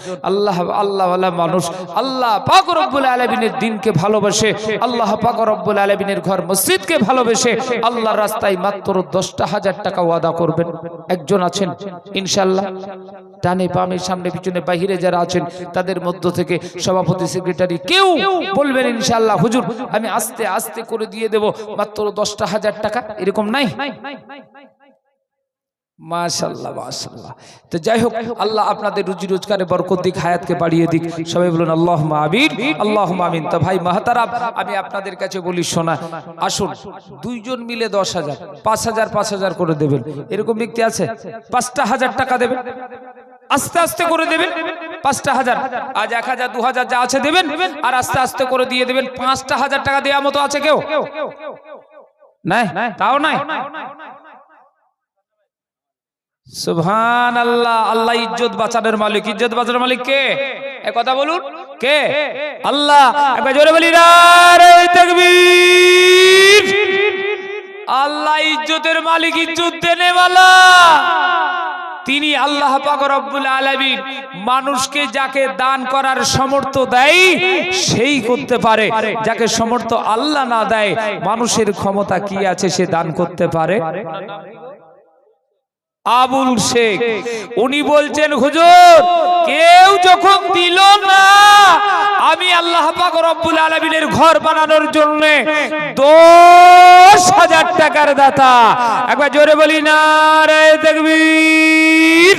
আল্লাহওয়ালা মানুষ, আল্লাহ পাক রব্বুল আলামিনের দিনকে ভালোবাসে, আল্লাহ পাক রব্বুল আলামিনের ঘর মসজিদকে ভালোবেসে আল্লাহর রাস্তায় মাত্র 10,000 টাকা ওয়াদা করবেন। একজন আছেন ইনশাআল্লাহ? ডানে বামে সামনে পিছনে বাহিরে যারা আছেন তাদের মধ্য থেকে সভাপতি সেক্রেটারি কেউ বলবেন ইনশাআল্লাহ হুজুর আমি আস্তে আস্তে করে দিয়ে দেব মাত্র 10,000 টাকা, এরকম নাই? মাশাআল্লাহ মাশাআল্লাহ। তো যাই হোক, আল্লাহ আপনাদের রুজি রোজগারে বরকত দিক, হায়াতকে বাড়িয়ে দিক। সবাই বলুন আল্লাহুম্মা আমিন, আল্লাহুম্মা আমিন। তো ভাই মাহতারাম, আমি আপনাদের কাছে বলি শোনা, আসুন দুইজন মিলে 10,000 5,000 5,000 করে দেবেন। এরকম ব্যক্তি আছে? 5,000 টাকা দেবেন, আস্তে আস্তে করে দেবেন। 5,000 আজ 1,000 2,000 যা আছে দেবেন, আর আস্তে আস্তে করে দিয়ে দেবেন। 5,000 টাকা দেওয়ার মতো আছে কেউ? নাই? তাও নাই? সুবহানাল্লাহ। আল্লাহ ইজ্জত বাঁচানোর মালিক। ইজ্জত বাঁচানোর মালিক কে? এই কথা বলুন, কে? আল্লাহ। একবার জোরে বলি নারে তাকবীর। আল্লাহ ইজ্জতের মালিক, ইজ্জত দেনে ওয়ালা তিনি আল্লাহ পাক রব্বুল আলামিন। মানুষকে যাকে দান করার সামর্থ্য দেয় সেই করতে পারে, যাকে সামর্থ্য আল্লাহ না দেয় মানুষের ক্ষমতা কি আছে সে দান করতে পারে? আবুল শেখ উনি বলছেন হুজুর কেউ যখন দিল না, আমি আল্লাহ পাক রব্বুল আলামিনের ঘর বানানোর জন্য 10,000 টাকার দাতা। একবার জোরে বলি নারে তাকবীর।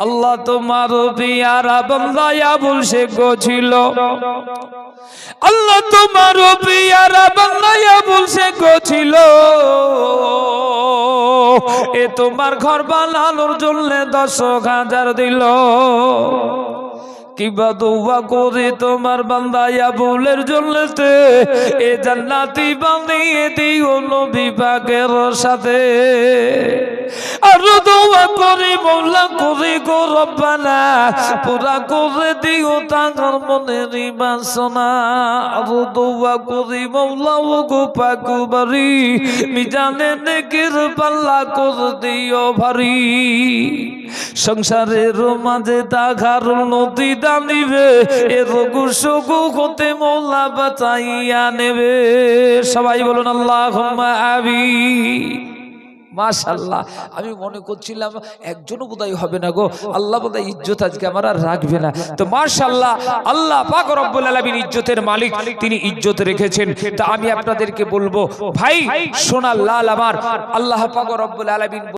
আল্লাহ তোমার পিয়ারা বান্দা আবুল শেখ গো ছিল, আল্লাহ তোমার পিয়ারা বান্দা আবুল শেখ গো ছিল, এ তোমার ঘর বানানোর জন্য 10,000 দিল। কিবা দোয়া করে তোমার বান্দা আবুলের জন্যতে এ জান্নাতি বানিয়ে দিও নবী পাকের সাথে। আর দোয়া করে মওলা করে গো রব্বানা পুরা করে দিও তার মনের বাসনা। আর দোয়া করে মওলা ও গো পাক বাড়ি মিজানে নেকির পাল্লা করে দিও ভারী। সংসারের মাঝে দাঘার নদী দানিবে, এ রোগ শোক হতে মওলা বাঁচাইয়া নেবে। সবাই বলুন আল্লাহুম্মা আমিন। মাশাআল্লাহ। আমি মনে করছিলাম একজনও বোধহয় হবে না গো, আল্লাহ বোধহয় ইজ্জত আজকে আমার আর রাখবে না। তো মাশাআল্লাহ আল্লাহ পাক রব্বুল আলামিন ইজ্জতের মালিক, তিনি ইজ্জত রেখেছেন। তা আমি আপনাদেরকে বলবো ভাই সোনার লাল আমার, আল্লাহ পাক রব্বুল আলামিন